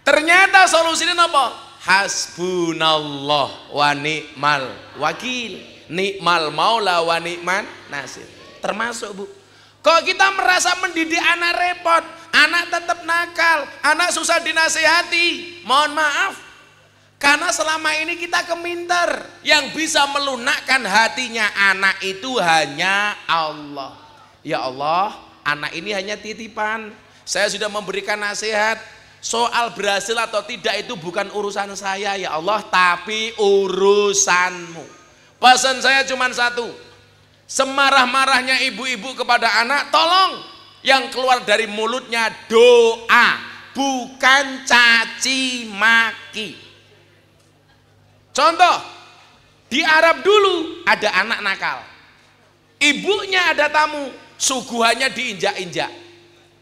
Ternyata solusinya apa? Hasbunallah wa ni'mal wakil, ni'mal maula wa ni'man nasir. Termasuk Bu, kok kita merasa mendidik anak repot, anak tetap nakal, anak susah dinasehati. Mohon maaf, karena selama ini kita keminter. Yang bisa melunakkan hatinya anak itu hanya Allah. Ya Allah, anak ini hanya titipan. Saya sudah memberikan nasihat. Soal berhasil atau tidak itu bukan urusan saya ya Allah, tapi urusanmu. Pesan saya cuma satu, semarah-marahnya ibu-ibu kepada anak, tolong yang keluar dari mulutnya doa, bukan caci maki. Contoh, di Arab dulu ada anak nakal, ibunya ada tamu, suguhannya diinjak-injak,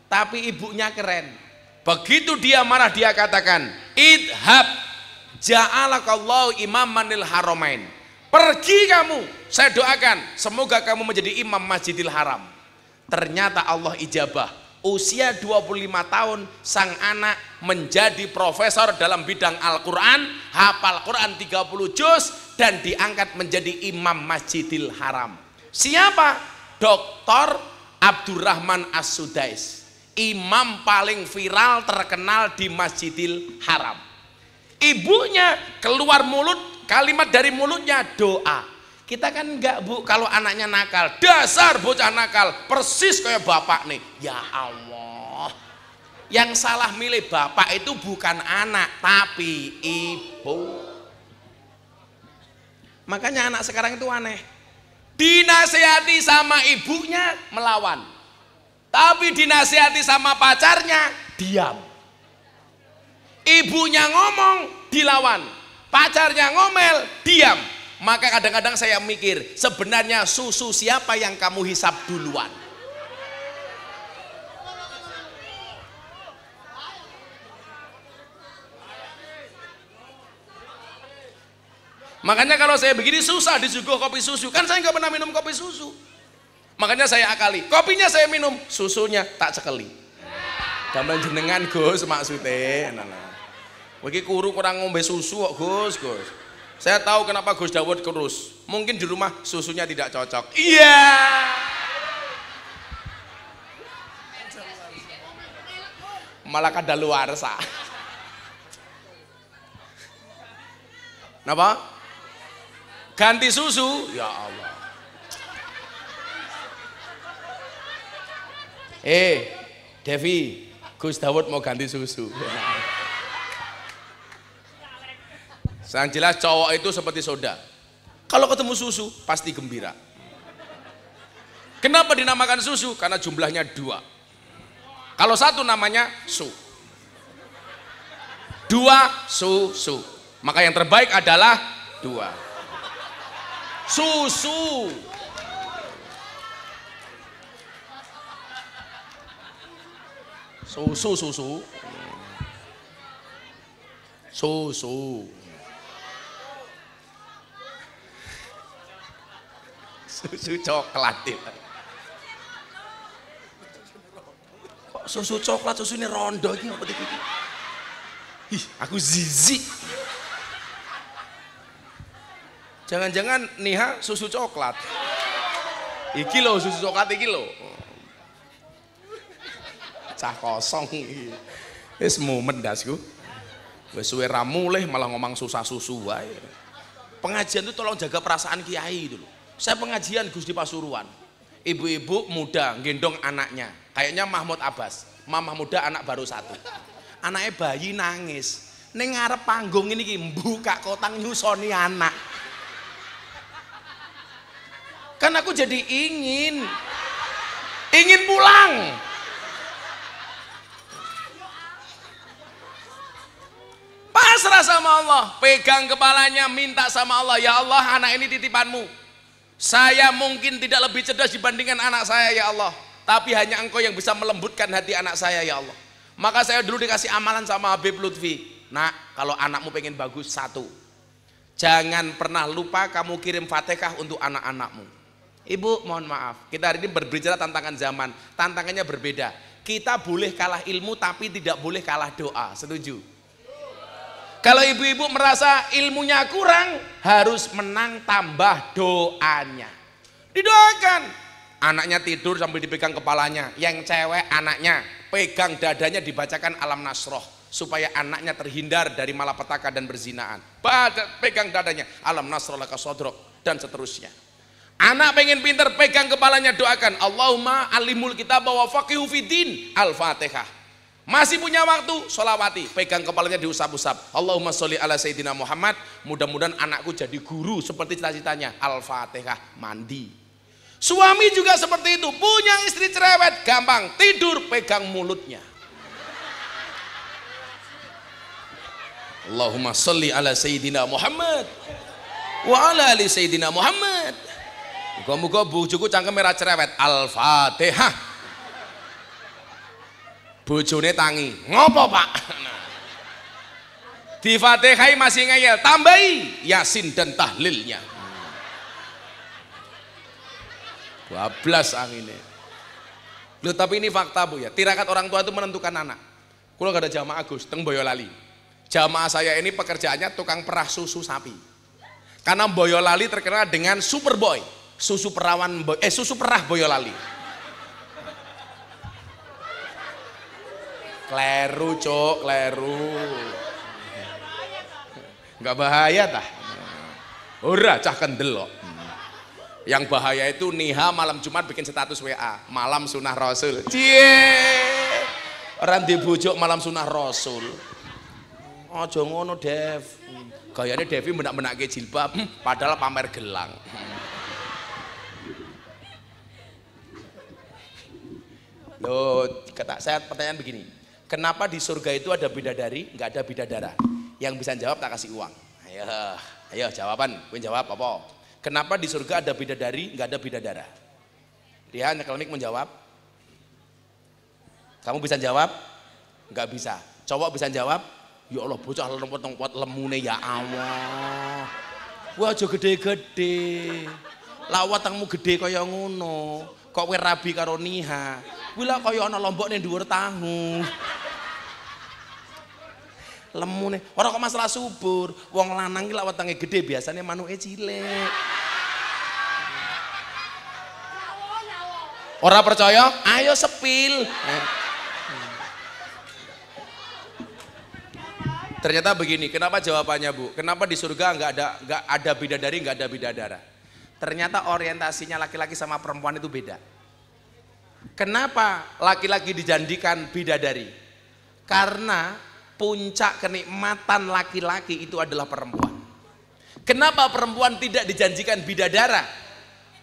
tapi ibunya keren. Begitu dia marah, dia katakan, idhab ja'alakallahu imamanil haramain. Pergi kamu, saya doakan semoga kamu menjadi imam Masjidil Haram. Ternyata Allah ijabah. Usia 25 tahun sang anak menjadi profesor dalam bidang Al-Quran, hafal Quran 30 juz, dan diangkat menjadi imam Masjidil Haram. Siapa? Dr. Abdurrahman As-Sudais, imam paling viral terkenal di Masjidil Haram. Ibunya keluar mulut, kalimat dari mulutnya doa. Kita kan enggak Bu, kalau anaknya nakal, dasar bocah nakal, persis kayak bapak nih. Ya Allah, yang salah milih bapak itu bukan anak, tapi ibu. Makanya anak sekarang itu aneh, dinasihati sama ibunya melawan, tapi dinasihati sama pacarnya diam. Ibunya ngomong dilawan, pacarnya ngomel diam. Maka kadang-kadang saya mikir, sebenarnya susu siapa yang kamu hisap duluan? Makanya kalau saya begini susah disuguh kopi susu, kan saya nggak pernah minum kopi susu. Makanya saya akali, kopinya saya minum, susunya tak cekeli. Damel jenengan Gus maksudnya. Bagi kuru kurang ngombe susu kok Gus. Saya tahu kenapa Gus Dawud kurus. Mungkin di rumah susunya tidak cocok. Iya. Malah kadaluarsa. Kenapa? Ganti susu, ya Allah. Devi, Gus Dawud mau ganti susu. Yang jelas cowok itu seperti soda. Kalau ketemu susu pasti gembira. Kenapa dinamakan susu? Karena jumlahnya 2. Kalau satu namanya su, 2 susu. Maka yang terbaik adalah 2. Susu. Susu. Susu coklat itu. Kok susu coklat, susu ini rondo ini apa itu? Ih, aku zizi. Jangan-jangan Niha susu coklat. Iki lho susu coklat iki lho. Cah kosong iki. Wis mumet dasku. Wis suwe ra mulih malah ngomong susah susu wae. Pengajian itu tolong jaga perasaan kiai itu loh. Saya pengajian Gus di Pasuruan, ibu-ibu muda gendong anaknya, kayaknya Mahmud Abbas, mamah muda anak baru 1, anaknya bayi nangis, ning ngarep panggung ini buka kotang nyusoni anak, Kan aku jadi ingin pulang. Pasrah sama Allah, pegang kepalanya, minta sama Allah, ya Allah anak ini titipanmu. Saya mungkin tidak lebih cerdas dibandingkan anak saya ya Allah, tapi hanya Engkau yang bisa melembutkan hati anak saya ya Allah. Maka saya dulu dikasih amalan sama Habib Lutfi. Nak, kalau anakmu pengen bagus, satu, jangan pernah lupa kamu kirim Fatihah untuk anak-anakmu. Ibu mohon maaf, kita hari ini berbicara tantangan zaman, tantangannya berbeda. Kita boleh kalah ilmu tapi tidak boleh kalah doa, setuju? Kalau ibu-ibu merasa ilmunya kurang, harus menang tambah doanya. Didoakan. Anaknya tidur sambil dipegang kepalanya. Yang cewek anaknya pegang dadanya, dibacakan Alam Nasroh. Supaya anaknya terhindar dari malapetaka dan berzinaan. Pegang dadanya Alam Nasroh laka sodrok, dan seterusnya. Anak pengen pinter, pegang kepalanya, doakan Allahumma alimul kitab wa faqihu fiddin. Al-Fatihah. Masih punya waktu, sholawati, pegang kepalanya diusap-usap. Allahumma sholli ala Sayyidina Muhammad. Mudah-mudahan anakku jadi guru seperti cita-citanya. Al-Fatihah, mandi. Suami juga seperti itu, punya istri cerewet, gampang tidur, pegang mulutnya. Allahumma sholli ala Sayyidina Muhammad wa ala ali Sayyidina Muhammad. Muga-muga bojoku cangkem merah cerewet. Al-Fatihah. Bojone tangi, ngopo pak? Di Fatihai masih ngeyel, tambahi Yasin dan tahlilnya. 12 anginnya. Loh, tapi ini fakta bu ya, tirakat orang tua itu menentukan anak. Kalau gak ada jamaah Gus, teng Boyolali. Jamaah saya ini pekerjaannya tukang perah susu sapi. Karena Boyolali terkenal dengan Superboy, susu perah Boyolali. Kleru cok, kleru. Enggak bahaya tah? Ora cah kendel kok. Yang bahaya itu Niha malam Jumat bikin status WA, malam sunah Rasul. Cie. Orang dibujuk malam sunah Rasul. Aja ngono, Dev. Gayane Devi menak-menake jilbab, padahal pamer gelang. Loh, saya pertanyaan begini. Kenapa di surga itu ada bidadari, nggak ada bidadara? Yang bisa jawab tak kasih uang. Ayo jawaban, gue jawab apa? Kenapa di surga ada bidadari, nggak ada bidadara? Dia Neklemik menjawab. Kamu bisa jawab? Nggak bisa. Cowok bisa jawab? Ya Allah, bocah lempot-lempot lemune ya Allah. Wah, aja gede-gede. Lawatangmu gede kaya ngono. Kok kowe rabi karo Niha? Kuwi lak kaya ana lombok ning dhuwur tahu. Lemune, ora kok masalah subur. Wong lanang ki lak wetenge gede biasanya manuke cilik. Ora percaya? Ayo sepil. Ternyata begini, kenapa jawabannya Bu? Kenapa di surga nggak ada bidadari, nggak ada bidadara? Ternyata orientasinya laki-laki sama perempuan itu beda. Kenapa laki-laki dijanjikan bidadari? Karena puncak kenikmatan laki-laki itu adalah perempuan. Kenapa perempuan tidak dijanjikan bidadara?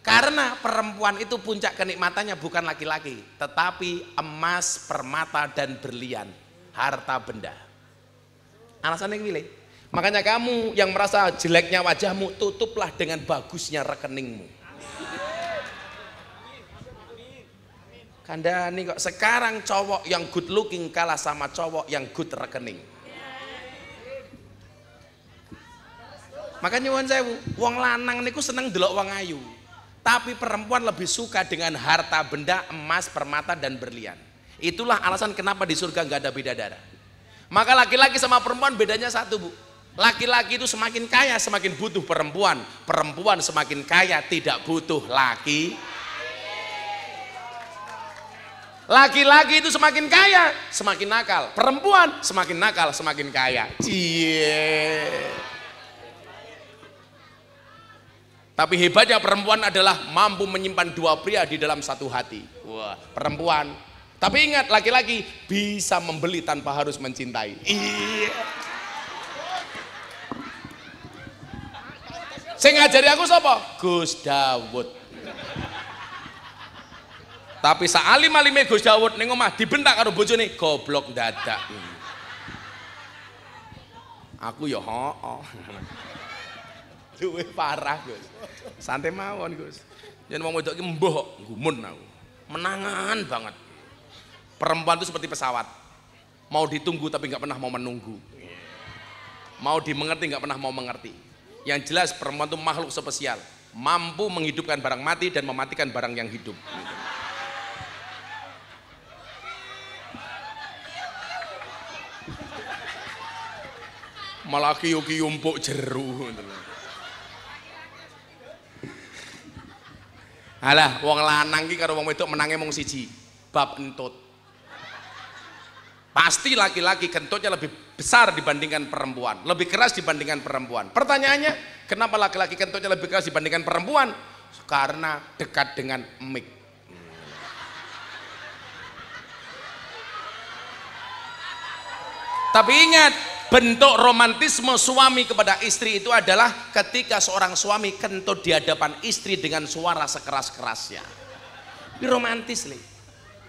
Karena perempuan itu puncak kenikmatannya bukan laki-laki, tetapi emas, permata, dan berlian, harta benda. Alasannya pilih. Makanya kamu yang merasa jeleknya wajahmu, tutuplah dengan bagusnya rekeningmu. Kandani kok sekarang cowok yang good looking kalah sama cowok yang good rekening. Makanya nyuwun sewu, wong lanang niku seneng delok wong ayu. Tapi perempuan lebih suka dengan harta benda, emas, permata, dan berlian. Itulah alasan kenapa di surga nggak ada bidadara. Maka laki-laki sama perempuan bedanya satu Bu. Laki-laki itu semakin kaya semakin butuh perempuan. Perempuan semakin kaya tidak butuh laki. Laki-laki itu semakin kaya semakin nakal. Perempuan semakin nakal semakin kaya. Cie. Tapi hebatnya perempuan adalah mampu menyimpan dua pria di dalam satu hati. Wah, perempuan. Tapi ingat, laki-laki bisa membeli tanpa harus mencintai. Iya. Saya ngajari aku siapa? Gus Dawud. Tapi saalim-alime Gus Dawud ning omah dibentak karo bojone goblok dadak. Aku ya hooh. Luwih parah Gus. Santai mawon Gus. Yen wong wedok iki mbuh kok gumun aku. Menangan banget. Perempuan itu seperti pesawat. Mau ditunggu tapi nggak pernah mau menunggu. Mau dimengerti nggak pernah mau mengerti. Yang jelas perempuan itu makhluk spesial, mampu menghidupkan barang mati dan mematikan barang yang hidup. Malah kiyu-kiyu empuk jeru. Alah, wong lanang ki karo wong wedok menange mung siji, bab entut. Pasti laki-laki kentutnya lebih besar dibandingkan perempuan, lebih keras dibandingkan perempuan. Pertanyaannya, kenapa laki-laki kentutnya lebih keras dibandingkan perempuan? Karena dekat dengan mic. Tapi ingat, bentuk romantisme suami kepada istri itu adalah ketika seorang suami kentut di hadapan istri dengan suara sekeras-kerasnya. Ini romantis nih.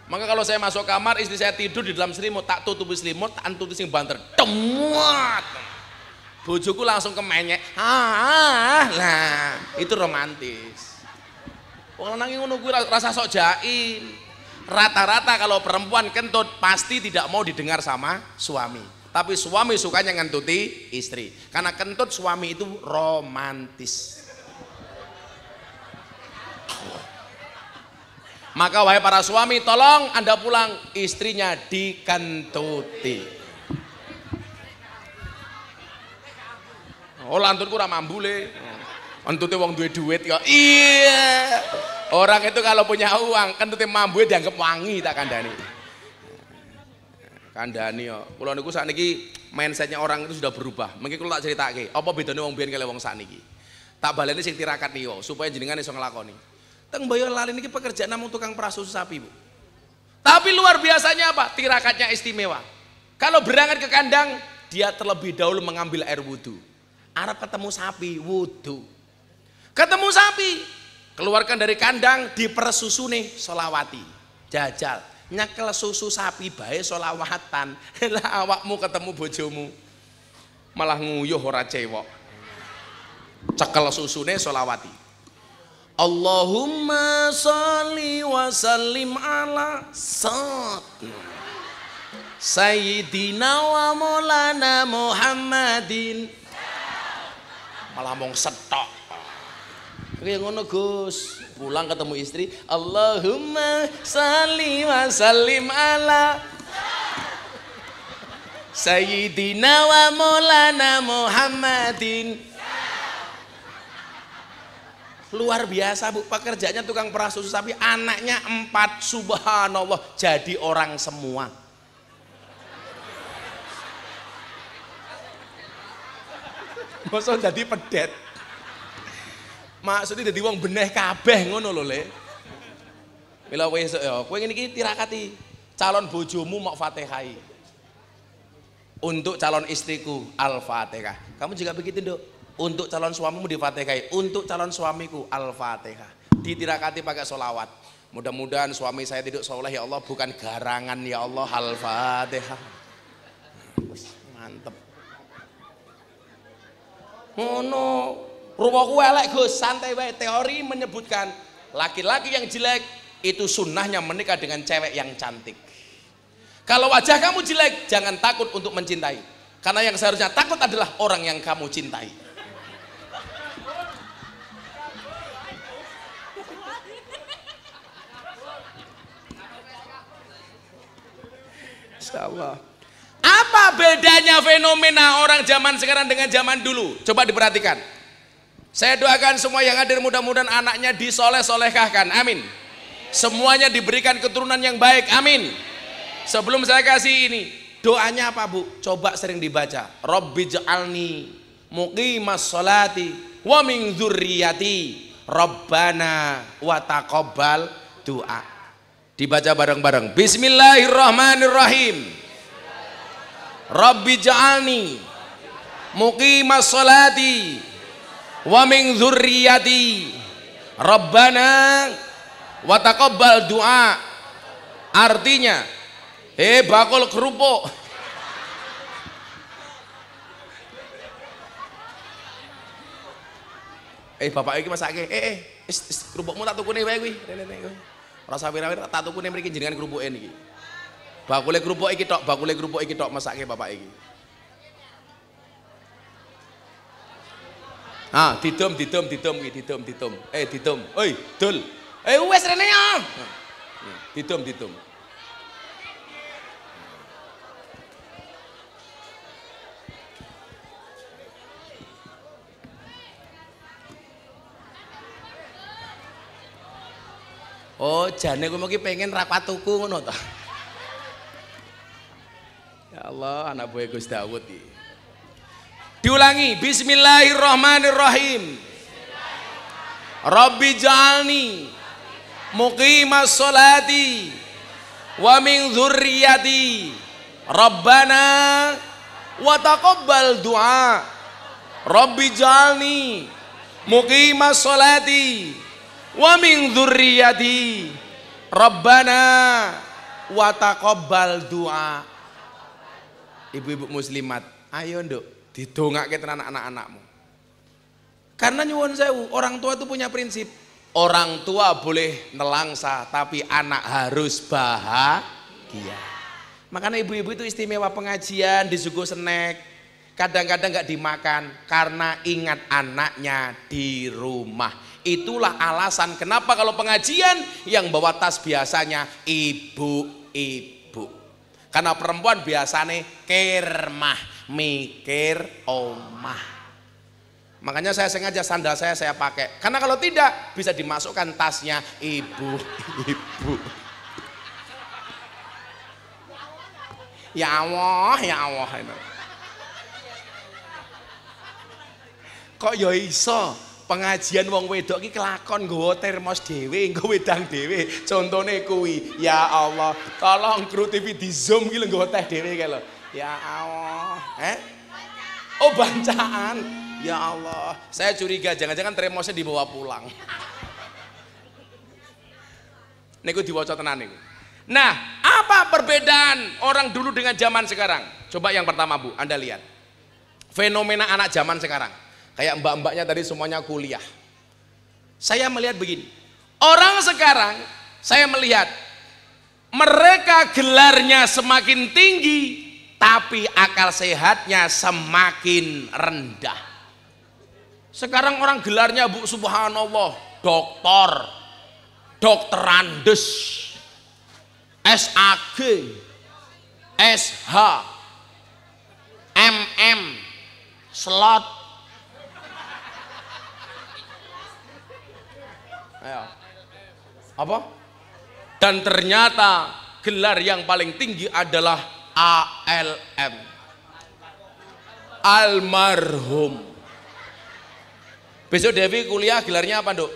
Maka kalau saya masuk kamar, istri saya tidur di dalam selimut, tak tutupi selimut, tak tutupi sing banter, demuat. Bojoku langsung kemenyek, nah itu romantis. Wong lanang ngono kuwi rasa sok jaim. Rata-rata kalau perempuan kentut pasti tidak mau didengar sama suami. Tapi suami sukanya ngentuti istri. Karena kentut suami itu romantis. Maka wahai para suami, tolong Anda pulang istrinya dikentuti. Oh lantun kurang mambule. Entute wong duwe duit ya. Iya. Orang itu kalau punya uang, kentute mambu dianggap wangi tak kandhani. Kandhani yo. Kula niku sakniki mindsetnya orang itu sudah berubah. Mengki kula tak critakake, apa bedane wong biyen kali wong sakniki. Tak baleni sing tirakat niyo supaya jenengan iso nglakoni. Teng Boyolali ini pekerjaan namung tukang perah susu sapi Bu. Tapi luar biasanya apa? Tirakatnya istimewa. Kalau berangkat ke kandang, dia terlebih dahulu mengambil air wudhu. Arab ketemu sapi, wudhu. Ketemu sapi, keluarkan dari kandang, dipersusune solawati. Jajal, nyekel susu sapi bae solawatan. Lah awakmu ketemu bojomu, malah nguyuh ora cewek. Cekel susune solawati. Allahumma sholli wa sallim ala Sayyidina wa maulana Muhammadin. Malah mong setok. Kayak ngono Gus, pulang ketemu istri, Allahumma sholli wa sallim ala Sayyidina wa maulana Muhammadin. Luar biasa Bu, pekerjaannya tukang perah susu sapi, anaknya 4, subhanallah, jadi orang semua. Masa jadi pedet. Maksudnya jadi wong beneh kabeh ngono lho Le. Mila kowe esuk ya, kowe ngene iki tirakati calon bojomu mau Fatihai. Untuk calon istriku Al-Fatihah. Kamu juga begitu, Dok. Untuk calon suamimu di-Fatihai, untuk calon suamiku Al-Fatihah. Ditirakati pakai sholawat. Mudah-mudahan suami saya tidak soleh ya Allah, bukan garangan ya Allah. Al-Fatihah. Mantep. Ngono, rumahku elek Gus, santai wae. Teori menyebutkan laki-laki yang jelek itu sunnahnya menikah dengan cewek yang cantik. Kalau wajah kamu jelek, jangan takut untuk mencintai. Karena yang seharusnya takut adalah orang yang kamu cintai. Allah. Apa bedanya fenomena orang zaman sekarang dengan zaman dulu? Coba diperhatikan. Saya doakan semua yang hadir mudah-mudahan anaknya disoleh-solehkahkan. Amin. Semuanya diberikan keturunan yang baik. Amin. Sebelum saya kasih ini, doanya apa Bu? Coba sering dibaca. Rabbi ja'alni muqimas sholati wa min dzurriyyati Rabbana wa taqabbal du'a. Dibaca bareng-bareng. Bismillahirrahmanirrahim. Rabbi ja'alni muqimas sholati wa min dzurriyyati Rabbana wa taqabbal du'a. Artinya, bakul kerupuk. Bapak iki masake. Kerupukmu tak tukune wae kuwi. Rene. Ora sawir-sawir tak tukune mriki jenengan kerupuke niki. Bakule kerupuk iki tok masake bapak iki. Didum. Didum. Oi, dul. Wes rene ya. Didum. Oh, jane kowe iki pengen rapat tuku ngono ta. Ya Allah, anak buah Gus Dawud iki. Diulangi, bismillahirrahmanirrahim. Rabbi ja'alni muqimas sholati wa min dzurriyyati. Rabbana wa taqabbal du'a. Rabbi ja'alni muqimas sholati wa min dzurriyyati. Rabbana wa taqabbal du'a. Ibu-ibu muslimat, ayo nduk didongake tenan anak-anakmu. Karena nyuwun sewu, orang tua itu punya prinsip. Orang tua boleh nelangsa, tapi anak harus bahagia. Makanya ibu-ibu itu istimewa pengajian, disuguh snack. Kadang-kadang nggak dimakan karena ingat anaknya di rumah. Itulah alasan kenapa kalau pengajian yang bawa tas biasanya ibu-ibu. Karena perempuan biasanya kermah, mikir omah. Makanya saya sengaja sandal saya pakai. Karena kalau tidak bisa dimasukkan tasnya ibu-ibu. Ya Allah. Kok ya iso pengajian wong wedok iki kelakon nggawa termos dhewe, nggawa wedang dhewe. Contone kuwi, ya Allah, tolong kru TV di zoom iki lho nggawa teh dhewe kae lho. Ya Allah. Oh, bancaan. Ya Allah, saya curiga jangan-jangan termosnya dibawa pulang. Niku diwaca tenan niku. Nah, apa perbedaan orang dulu dengan zaman sekarang? Coba yang pertama Bu, Anda lihat. Fenomena anak zaman sekarang. Kayak mbak-mbaknya tadi semuanya kuliah. Saya melihat begini. Orang sekarang, saya melihat mereka gelarnya semakin tinggi, tapi akal sehatnya semakin rendah. Sekarang orang gelarnya Bu subhanallah, doktor, dokter Andes, SAG, SH, MM, slot. Apa? Dan ternyata gelar yang paling tinggi adalah ALM, almarhum. Besok Devi kuliah gelarnya apa, Nduk?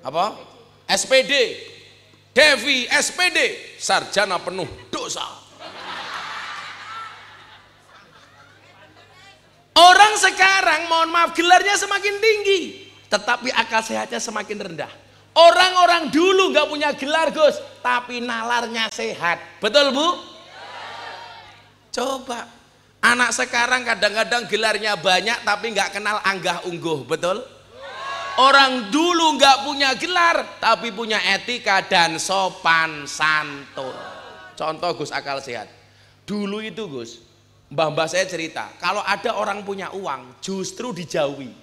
Apa? SPD. Devi SPD, sarjana penuh dosa. Orang sekarang, mohon maaf, gelarnya semakin tinggi, tetapi akal sehatnya semakin rendah. Orang-orang dulu nggak punya gelar, Gus, tapi nalarnya sehat. Betul, Bu? Coba. Anak sekarang kadang-kadang gelarnya banyak tapi nggak kenal anggah ungguh. Betul? Orang dulu nggak punya gelar tapi punya etika dan sopan santun. Contoh Gus akal sehat. Dulu itu Gus, mbah-mbah saya cerita, kalau ada orang punya uang justru dijauhi.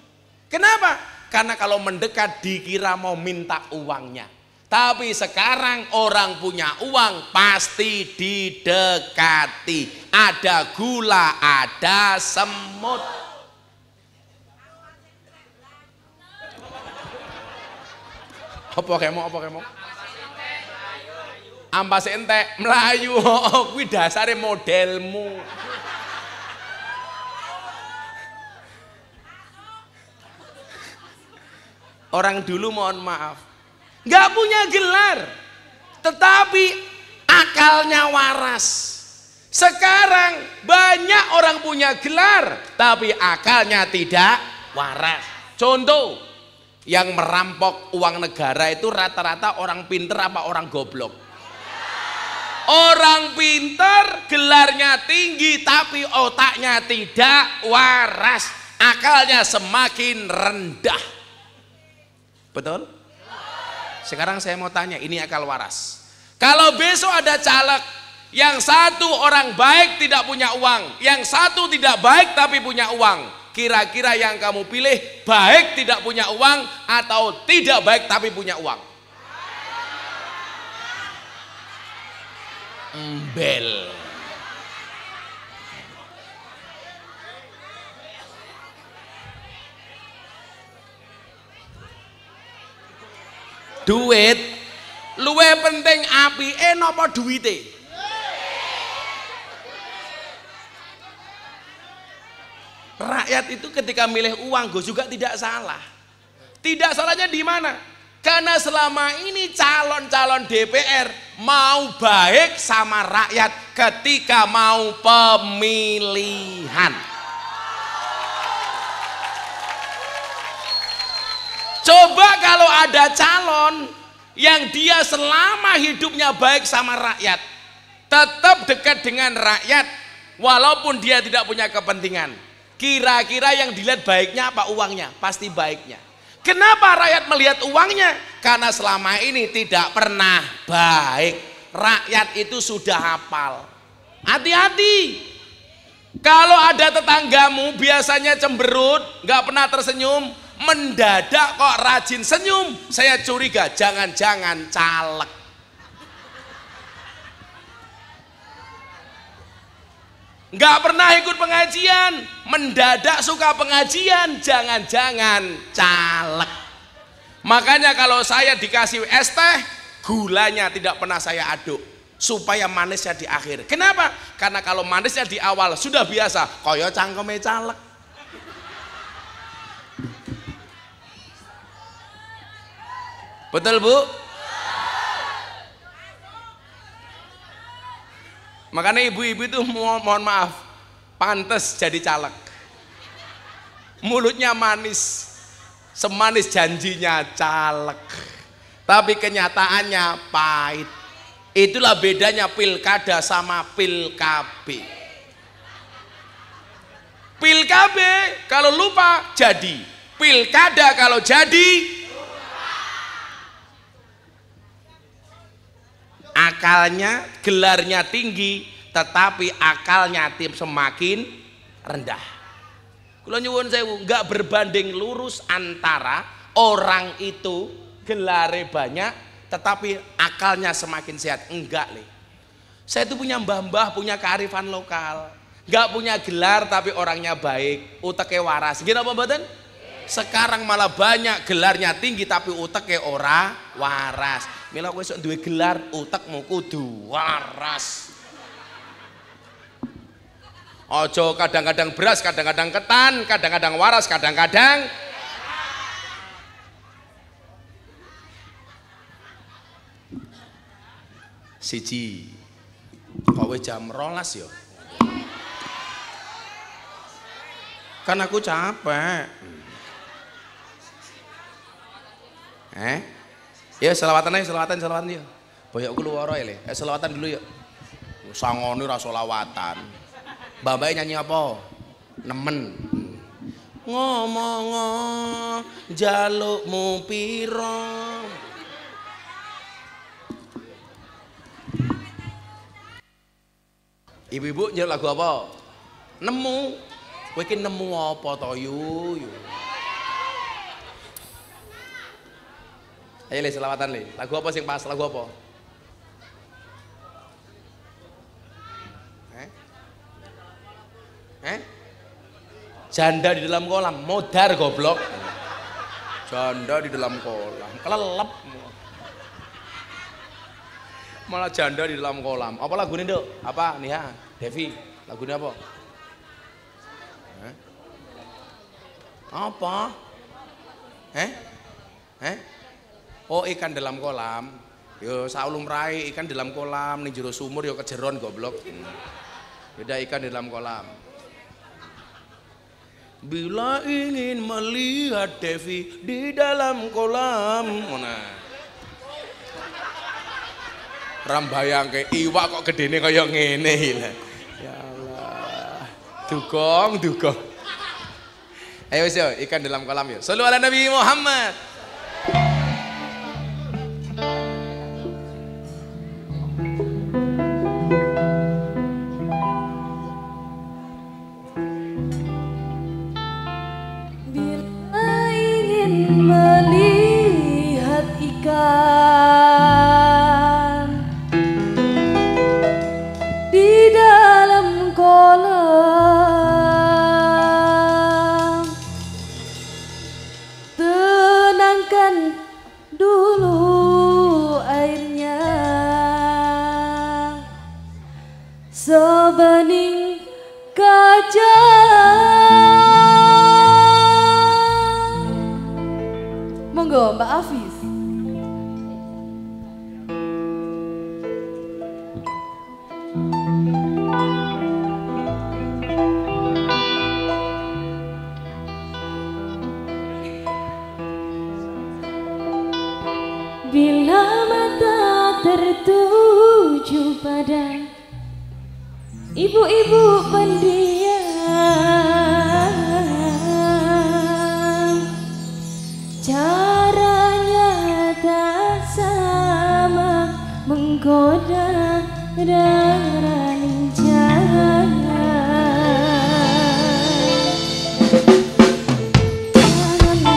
Kenapa? Karena kalau mendekat dikira mau minta uangnya. Tapi sekarang orang punya uang pasti didekati. Ada gula, ada semut. Apa kemo? Ampas entek Melayu. Oh, kuwi dasare modelmu. Orang dulu mohon maaf, nggak punya gelar, tetapi akalnya waras. Sekarang banyak orang punya gelar, tapi akalnya tidak waras. Contoh, yang merampok uang negara itu rata-rata orang pinter apa orang goblok? Orang pinter, gelarnya tinggi tapi otaknya tidak waras, akalnya semakin rendah. Betul? Sekarang saya mau tanya, ini akal waras. Kalau besok ada caleg, yang satu orang baik tidak punya uang, yang satu tidak baik tapi punya uang, kira-kira yang kamu pilih baik tidak punya uang atau tidak baik tapi punya uang? Embel. Duit luwe penting apike napa duwite? Rakyat itu ketika milih uang go juga tidak salah. Tidak salahnya di mana? Karena selama ini calon-calon DPR mau baik sama rakyat ketika mau pemilihan. Coba kalau ada calon yang dia selama hidupnya baik sama rakyat, tetap dekat dengan rakyat walaupun dia tidak punya kepentingan. Kira-kira yang dilihat baiknya apa uangnya? Pasti baiknya. Kenapa rakyat melihat uangnya? Karena selama ini tidak pernah baik. Rakyat itu sudah hafal. Hati-hati. Kalau ada tetanggamu biasanya cemberut, nggak pernah tersenyum, mendadak kok rajin senyum, saya curiga jangan-jangan caleg. Nggak pernah ikut pengajian, mendadak suka pengajian, jangan-jangan caleg. Makanya kalau saya dikasih es teh, gulanya tidak pernah saya aduk supaya manisnya di akhir. Kenapa? Karena kalau manisnya di awal sudah biasa, koyo cangkeme caleg. Betul Bu? Makanya ibu-ibu itu mohon maaf, pantas jadi caleg. Mulutnya manis, semanis janjinya caleg, tapi kenyataannya pahit. Itulah bedanya pilkada sama pilkabe. Pilkabe kalau lupa jadi, pilkada kalau jadi akalnya, gelarnya tinggi tetapi akalnya semakin rendah. Kula nyuwun sewu, nggak berbanding lurus antara orang itu gelare banyak tetapi akalnya semakin sehat. Enggak le. Saya itu punya mbah-mbah, punya kearifan lokal, nggak punya gelar tapi orangnya baik, uteknya waras. Gini apa mboten? Sekarang malah banyak gelarnya tinggi tapi uteknya ora waras. Mila kowe sok duwe gelar, utekmu kudu waras. Ojo kadang-kadang beras, kadang-kadang ketan, kadang-kadang waras, kadang-kadang siji. Kowe jam 12 yo. Kan aku capek. Ya selawatan aja, selawatan yuk. Boyok keluar ya le. Selawatan dulu yuk. Sangoni ra selawatan. Babai nyanyi apa? Nemen. Ngomong jalukmu piro. Ibu-ibu nyanyi lagu apa? Nemu. Kowe iki nemu apa to yu? Ayo le selawatan le. Lagu apa sing pas? Lagu apa? Janda di dalam kolam, modar goblok. Janda di dalam kolam, kelelep. Malah janda di dalam kolam. Apa lagu ini Dok? Apa nih ya? Devi, lagunya apa? Apa? Oh ikan dalam kolam. Yo saulum rai ikan dalam kolam, ning jero sumur yo kejeron goblok. Beda ikan di dalam kolam. Bila ingin melihat Devi di dalam kolam. Nah. Rambayang ke iwak kok gedene kaya ngene lho. Ya Allah. Dukung. Ayo wis yo ikan dalam kolam yo. Shallu ala Nabi Muhammad. Melihat ikan di dalam kolam, tenangkan dulu airnya sebening kaca. Monggo Mbak Afis. Bila mata tertuju pada ibu-ibu pendiam, caranya tak sama menggoda rencana.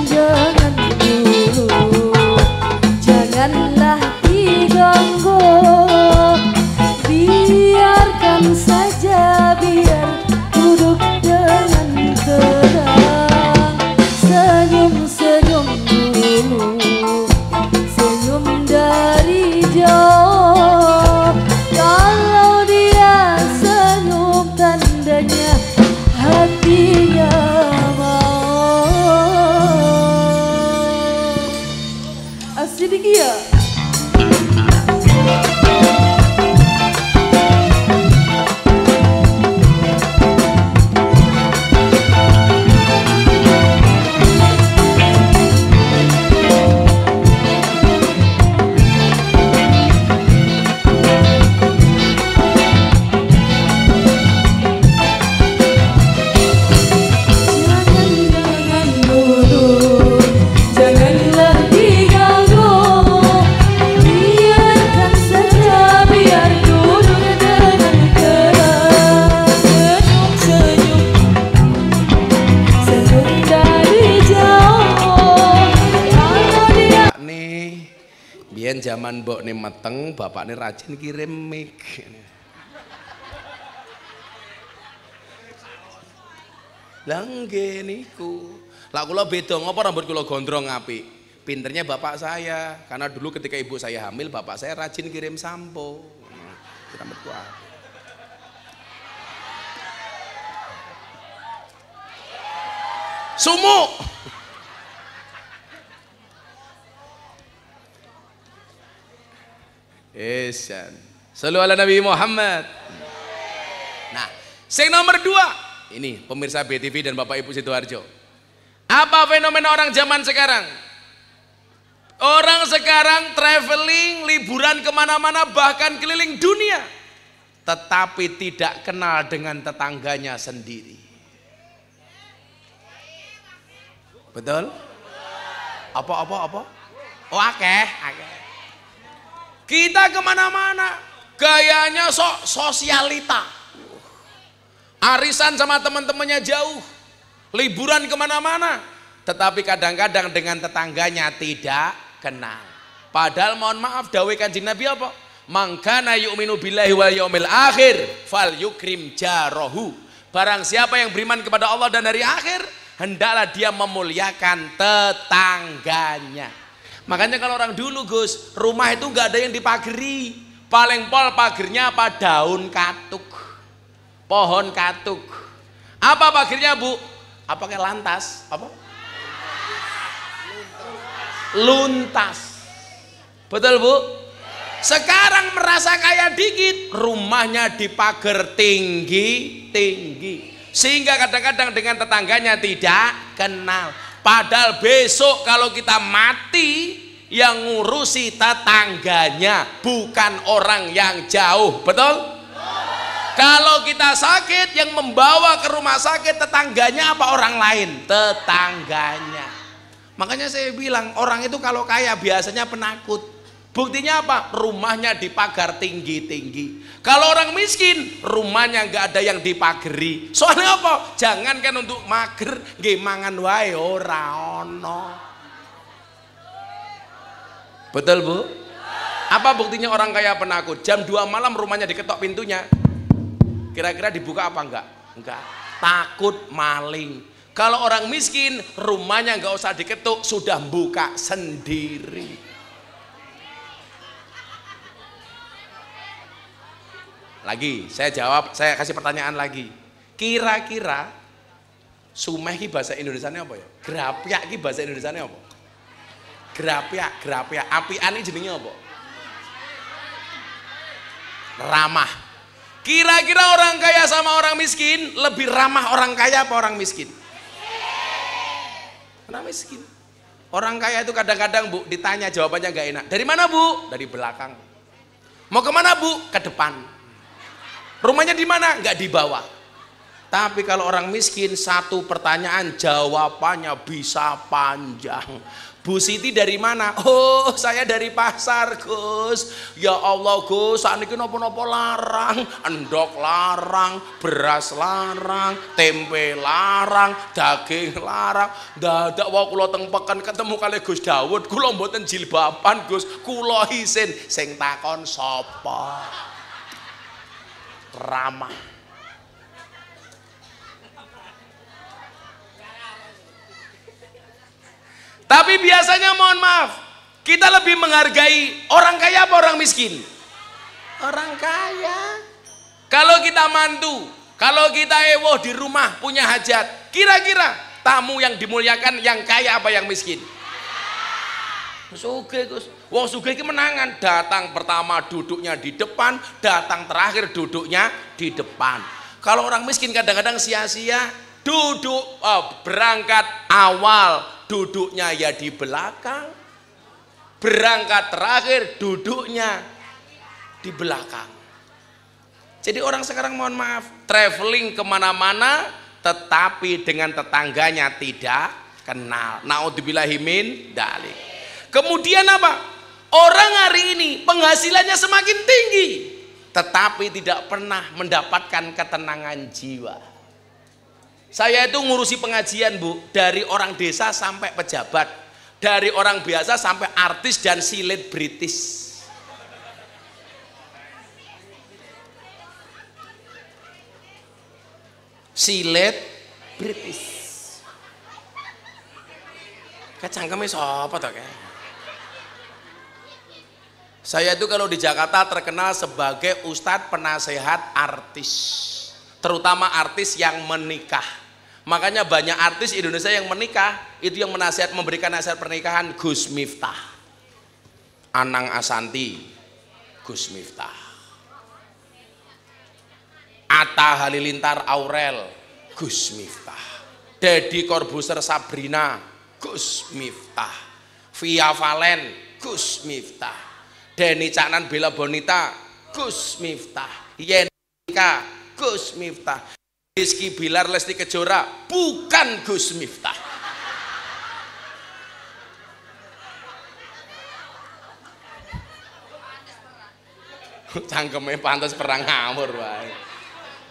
Jangan dulu, janganlah diganggu, biarkan saja, biar duduk dengan tenang. Senyum-senyum dulu, senyum dari jauh. Kalau dia senyum tandanya hatinya mau. Asik ya. Zaman mbok nih meteng, bapak nih rajin kirim mic. Langge niku. Lah kula beda ngopo rambut kula gondrong apik. Pinternya bapak saya, karena dulu ketika ibu saya hamil, bapak saya rajin kirim sampo. Rambutku apik. Sumuk. Esan. Shallu ala Nabi Muhammad. Nah, sing nomor 2. Ini pemirsa BTV dan Bapak Ibu Sidoarjo. Apa fenomena orang zaman sekarang? Orang sekarang traveling, liburan kemana-mana, bahkan keliling dunia, tetapi tidak kenal dengan tetangganya sendiri. Betul? Apa? Oh akeh. Kita kemana-mana, gayanya sok sosialita. Arisan sama teman-temannya jauh, liburan kemana-mana, tetapi kadang-kadang dengan tetangganya tidak kenal. Padahal mohon maaf, dawuh Kanjeng Nabi apa? Mangkana yu'minu billahi wal yaumil akhir fal yukrim jarahu. Barang siapa yang beriman kepada Allah dan hari akhir, hendaklah dia memuliakan tetangganya. Makanya kalau orang dulu Gus, rumah itu nggak ada yang dipageri, paling pol pagernya apa? Daun katuk, pohon katuk. Apa pagernya Bu? Apa kayak lantas? Apa? Luntas. Betul Bu? Sekarang merasa kaya dikit, rumahnya dipager tinggi-tinggi. Sehingga kadang-kadang dengan tetangganya tidak kenal. Padahal besok kalau kita mati, yang ngurusi tetangganya, bukan orang yang jauh. Betul? Kalau kita sakit, yang membawa ke rumah sakit tetangganya apa orang lain? Tetangganya. Makanya saya bilang, orang itu kalau kaya biasanya penakut. Buktinya apa? Rumahnya dipagar tinggi-tinggi. Kalau orang miskin, rumahnya nggak ada yang dipageri. Soalnya apa? Jangankan untuk mager, nggih mangan wae ora ono. Betul Bu? Apa buktinya orang kaya penakut? Jam 2 malam rumahnya diketok pintunya. Kira-kira dibuka apa enggak? Enggak. Takut maling. Kalau orang miskin, rumahnya nggak usah diketuk, sudah buka sendiri. Lagi, saya jawab, saya kasih pertanyaan lagi. Kira-kira sumeh ki bahasa Indonesianya apa ya? Grapyak ki bahasa Indonesianya apa? Grapyak. Apian iki jenenge apa? Ramah. Kira-kira orang kaya sama orang miskin lebih ramah orang kaya apa orang miskin? Orang miskin. Orang kaya itu kadang-kadang Bu ditanya jawabannya nggak enak. Dari mana Bu? Dari belakang. Mau kemana Bu? Ke depan. Rumahnya di mana? Nggak di bawah. Tapi kalau orang miskin, satu pertanyaan jawabannya bisa panjang. Bu Siti dari mana? Oh, saya dari pasar, Gus. Ya Allah, Gus, saniki napa-napa larang, endok larang, beras larang, tempe larang, daging larang. Dadak wae kula teng peken ketemu kali Gus Dawud, kula mboten jilbaban, Gus. Kula isin sing takon sapa? Ramah. Tapi biasanya mohon maaf, kita lebih menghargai orang kaya apa orang miskin? Orang kaya. Kalau kita mantu, kalau kita ewoh di rumah punya hajat, kira-kira tamu yang dimuliakan yang kaya apa yang miskin? Sugih Gus. Wong sugih iki menangan, datang pertama duduknya di depan, datang terakhir duduknya di depan. Kalau orang miskin kadang-kadang sia-sia, duduk berangkat awal duduknya ya di belakang, berangkat terakhir duduknya di belakang. Jadi orang sekarang mohon maaf traveling kemana-mana tetapi dengan tetangganya tidak kenal. Naudzubillahi min dzalik. Kemudian apa? Orang hari ini penghasilannya semakin tinggi tetapi tidak pernah mendapatkan ketenangan jiwa. Saya itu ngurusi pengajian Bu, dari orang desa sampai pejabat, dari orang biasa sampai artis dan selebritis. Selebritis. Kecangkeme sapa to kae? Saya itu kalau di Jakarta terkenal sebagai ustadz penasehat artis, terutama artis yang menikah. Makanya banyak artis Indonesia yang menikah itu yang memberikan nasihat pernikahan Gus Miftah, Anang Asanti, Gus Miftah, Atta Halilintar Aurel, Gus Miftah, Deddy Corbuzier Sabrina, Gus Miftah, Via Valen, Gus Miftah, Denny Caknan Bella Bonita, Gus Miftah, Yenika, Gus Miftah, Rizky Bilar Lesti Kejora, bukan Gus Miftah. Cangkeme pantas perang ngamur wae.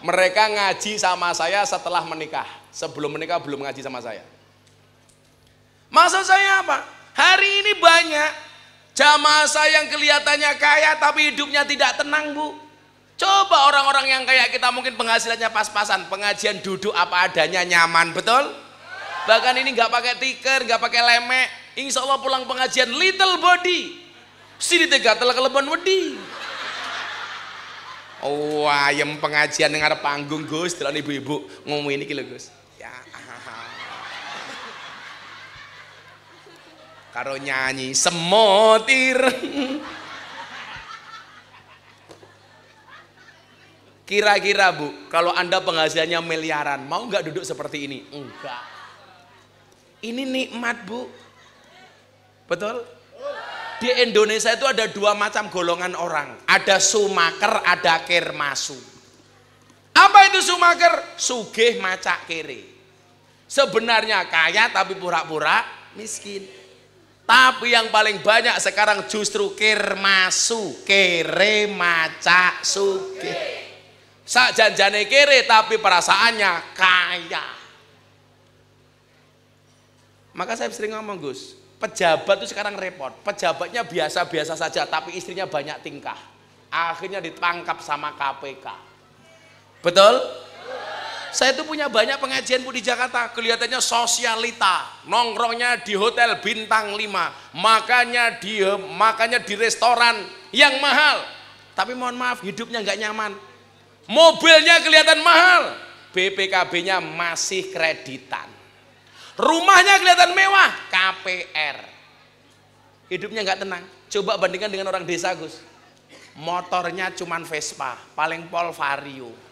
Mereka ngaji sama saya setelah menikah. Sebelum menikah belum ngaji sama saya. Maksud saya apa? Hari ini banyak jamaah saya yang kelihatannya kaya tapi hidupnya tidak tenang Bu. Coba orang-orang yang kayak kita mungkin penghasilannya pas-pasan, pengajian duduk apa adanya nyaman, betul? Bahkan ini nggak pakai tikar, nggak pakai lemek, insya Allah pulang pengajian little body, sini tegatel kelebon wedi. Oh ayam pengajian yang ada panggung Gus, dalam ibu-ibu ngomong ini kilo Gus. Ya. Karo nyanyi semotir. Kira-kira Bu, kalau Anda penghasilannya miliaran, mau nggak duduk seperti ini? Enggak. Ini nikmat Bu. Betul? Di Indonesia itu ada dua macam golongan orang. Ada sumaker, ada kermasu. Apa itu sumaker? Sugih macak kere. Sebenarnya kaya tapi pura-pura miskin. Tapi yang paling banyak sekarang justru kermasu, kere macak sugih. Sak janjane kere tapi perasaannya kaya. Maka saya sering ngomong Gus, pejabat itu sekarang repot. Pejabatnya biasa-biasa saja tapi istrinya banyak tingkah. Akhirnya ditangkap sama KPK. Betul? Saya itu punya banyak pengajian Bu di Jakarta, kelihatannya sosialita, nongkrongnya di hotel bintang 5, makanya di restoran yang mahal. Tapi mohon maaf, hidupnya nggak nyaman. Mobilnya kelihatan mahal, BPKB-nya masih kreditan. Rumahnya kelihatan mewah, KPR. Hidupnya nggak tenang. Coba bandingkan dengan orang desa Gus. Motornya cuman Vespa, paling pol Vario.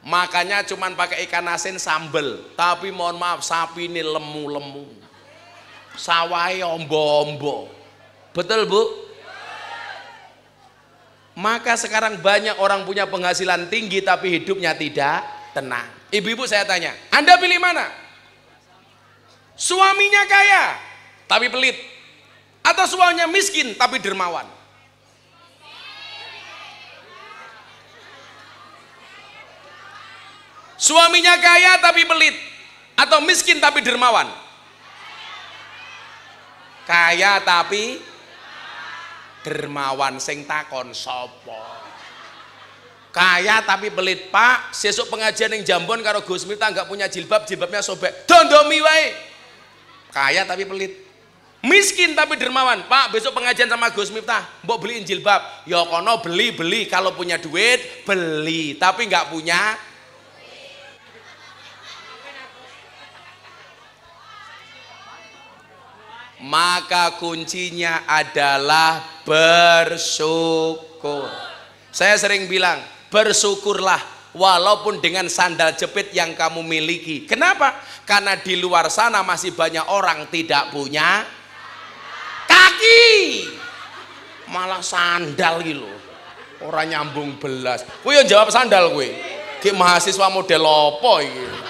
Makanya cuman pakai ikan asin sambel, tapi mohon maaf sapi ini lemu-lemu, sawai ombo-ombo. Betul Bu? Maka sekarang banyak orang punya penghasilan tinggi tapi hidupnya tidak tenang. Ibu-ibu saya tanya, Anda pilih mana? Suaminya kaya tapi pelit, atau suaminya miskin tapi dermawan? Suaminya kaya tapi pelit, atau miskin tapi dermawan? Kaya tapi dermawan. Sing takon sopo? Kaya tapi pelit. Pak, sesuk pengajian yang Jambon karo Gus Miftah nggak punya jilbab, jilbabnya sobek, dondomi wae. Kaya tapi pelit. Miskin tapi dermawan. Pak, besok pengajian sama Gus Miftah, mbok beliin jilbab. Ya kono beli, kalau punya duit beli, tapi nggak punya. Maka kuncinya adalah bersyukur. Saya sering bilang, bersyukurlah walaupun dengan sandal jepit yang kamu miliki. Kenapa? Karena di luar sana masih banyak orang tidak punya kaki, malah sandal gitu. Orang nyambung belas. Kowe yang jawab sandal kowe. Ki mahasiswa model opo iki?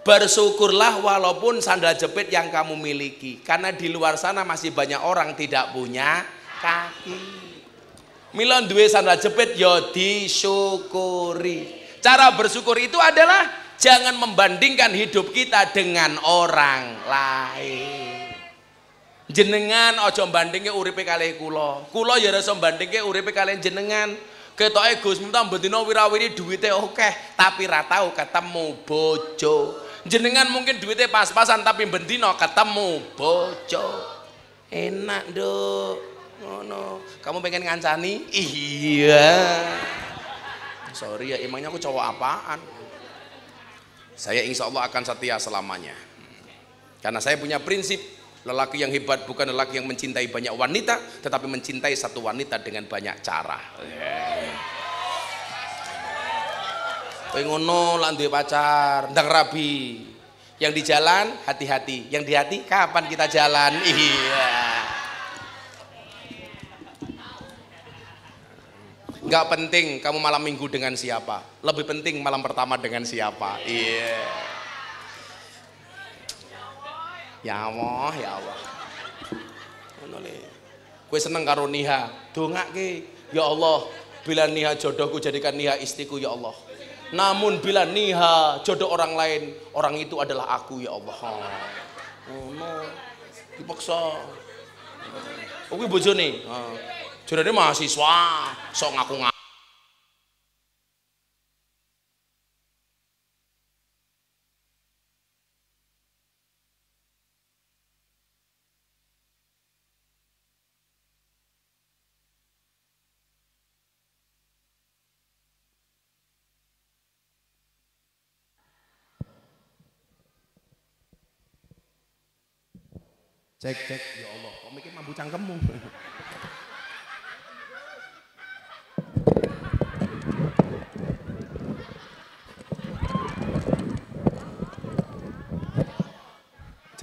Bersyukurlah walaupun sandal jepit yang kamu miliki, karena di luar sana masih banyak orang tidak punya kaki. Mila duwe sandal jepit ya disyukuri. Cara bersyukur itu adalah jangan membandingkan hidup kita dengan orang lain. Jenengan ojo bandingke uripe kalih kula. Kula ya rasa bandingke uripe kalih jenengan. Ketoke Gus Miftah bendina wirawiri duwite akeh, tapi ra tau ketemu bojo. Jenengan mungkin duitnya pas-pasan tapi bendino ketemu bojo. Enak Dok. Ngono. Kamu pengen ngancani? Iya. Sorry ya, emangnya aku cowok apaan? Saya insya Allah akan setia selamanya. Karena saya punya prinsip, lelaki yang hebat bukan lelaki yang mencintai banyak wanita, tetapi mencintai satu wanita dengan banyak cara. Kowe ngono lan duwe pacar, ndang rabi. Yang di jalan hati-hati, yang di hati kapan kita jalan? Iya. Enggak penting kamu malam minggu dengan siapa, lebih penting malam pertama dengan siapa. Iya. Ya Allah, ya Allah. Ngono le. Kowe seneng karo Niha, dongake, ya Allah, bila Niha jodohku jadikan Niha istriku ya Allah. Namun bila Niha jodoh orang lain, orang itu adalah aku ya Allah. Oh no, dipaksa. Oke bojone, jodone mahasiswa, sok ngaku-ngaku. Cek, ya Allah, kok mikir mampu cangkemmu.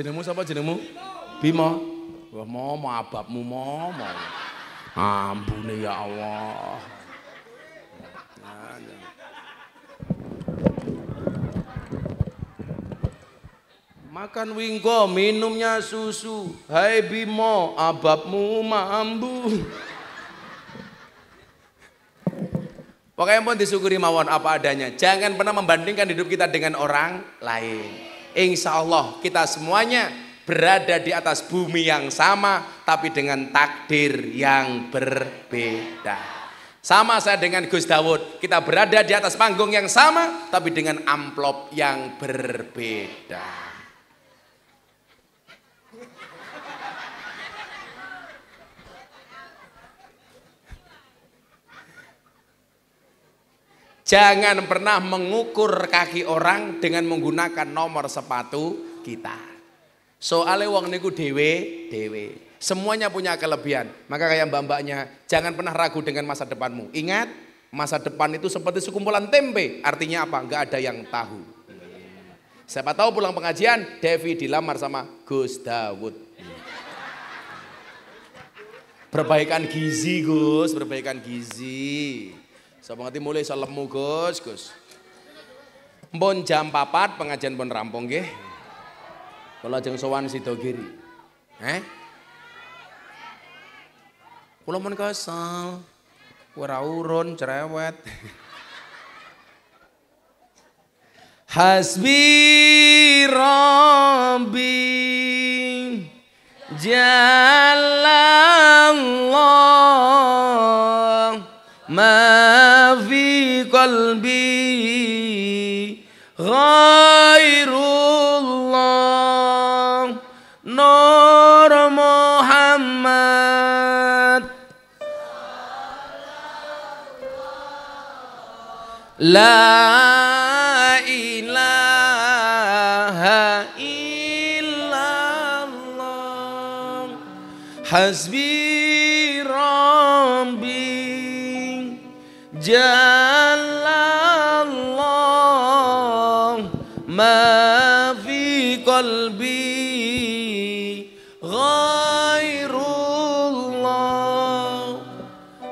Jenengmu sapa jenengmu? Bima. Wah, momo ababmu momo. Ambune ya Allah. Makan wingko, minumnya susu. Hai Bimo, ababmu mambu. Pokoknya pun disyukuri mawon apa adanya. Jangan pernah membandingkan hidup kita dengan orang lain. Insya Allah kita semuanya berada di atas bumi yang sama, tapi dengan takdir yang berbeda. Sama saya dengan Gus Dawud, kita berada di atas panggung yang sama, tapi dengan amplop yang berbeda. Jangan pernah mengukur kaki orang dengan menggunakan nomor sepatu kita. Soalnya wong niku dewe. Semuanya punya kelebihan. Maka kayak mbak-mbaknya, jangan pernah ragu dengan masa depanmu. Ingat, masa depan itu seperti sekumpulan tempe. Artinya apa? Enggak ada yang tahu. Siapa tahu pulang pengajian, Devi dilamar sama Gus Dawud. Perbaikan gizi Gus, perbaikan gizi. Saya ngerti mulai salemu Gus. Mpun jam 4 pengajian pun rampung nggih. Kula ajeng sowan Sidogiri. Kula mun kesel. Ora urun cerewet. Hasbi Rabbi Jalallah ma fi qalbi ghairullah Nur Muhammad la ilaha illallah hasbi rabbi Jalallah ma fi qalbi ghairullah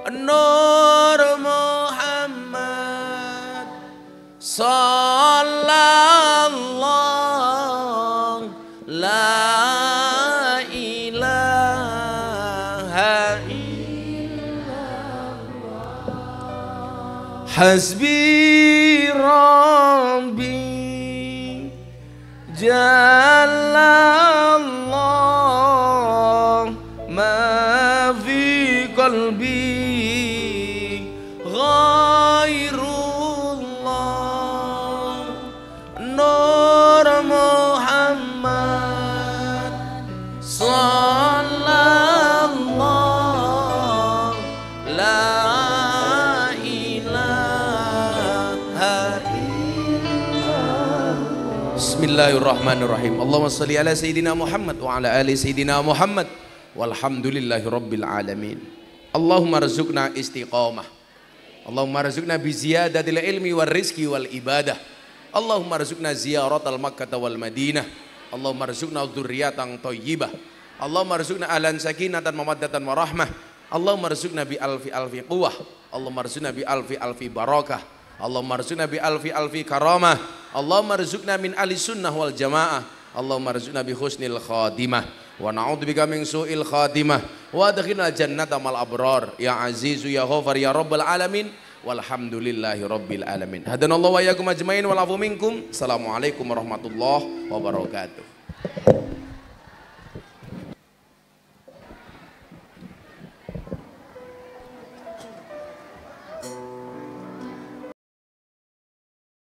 Nur Muhammad sallallahu la ilaha Hasbi Rabbi Jalallah ma fi qalbi ghairullah Nur Muhammad sallallahu la Bismillahirrahmanirrahim. Allahumma salli ala Sayyidina Muhammad wa ala ali Sayyidina Muhammad walhamdulillahi rabbil alamin. Allahumma rizukna istiqamah. Allahumma rizukna bi ziyadatil ilmi wal rizki wal ibadah. Allahumma rizukna ziyaratal Makkah wal Madinah. Allahumma rizukna dzurriatan thayyibah. Allahumma rizukna ahlan sakinatan mawaddatan wa rahmah. Allahumma rizukna bi alfi alfi quwwah. Allahumma rizukna bi alfi alfi barakah. Allahumma rizukna bi alfi alfi karamah. Allahumma rizukna min ahli sunnah wal jamaah. Allahumma rizukna bi husnil khatimah wa na'udzubika min su'il khatimah wa adkhilna jannata mal abrar ya azizu ya ghafar ya rabbal alamin walhamdulillahi rabbil alamin. Hadanallahu wa iyyakum ajmain wal afu minkum. Assalamualaikum warahmatullahi wabarakatuh.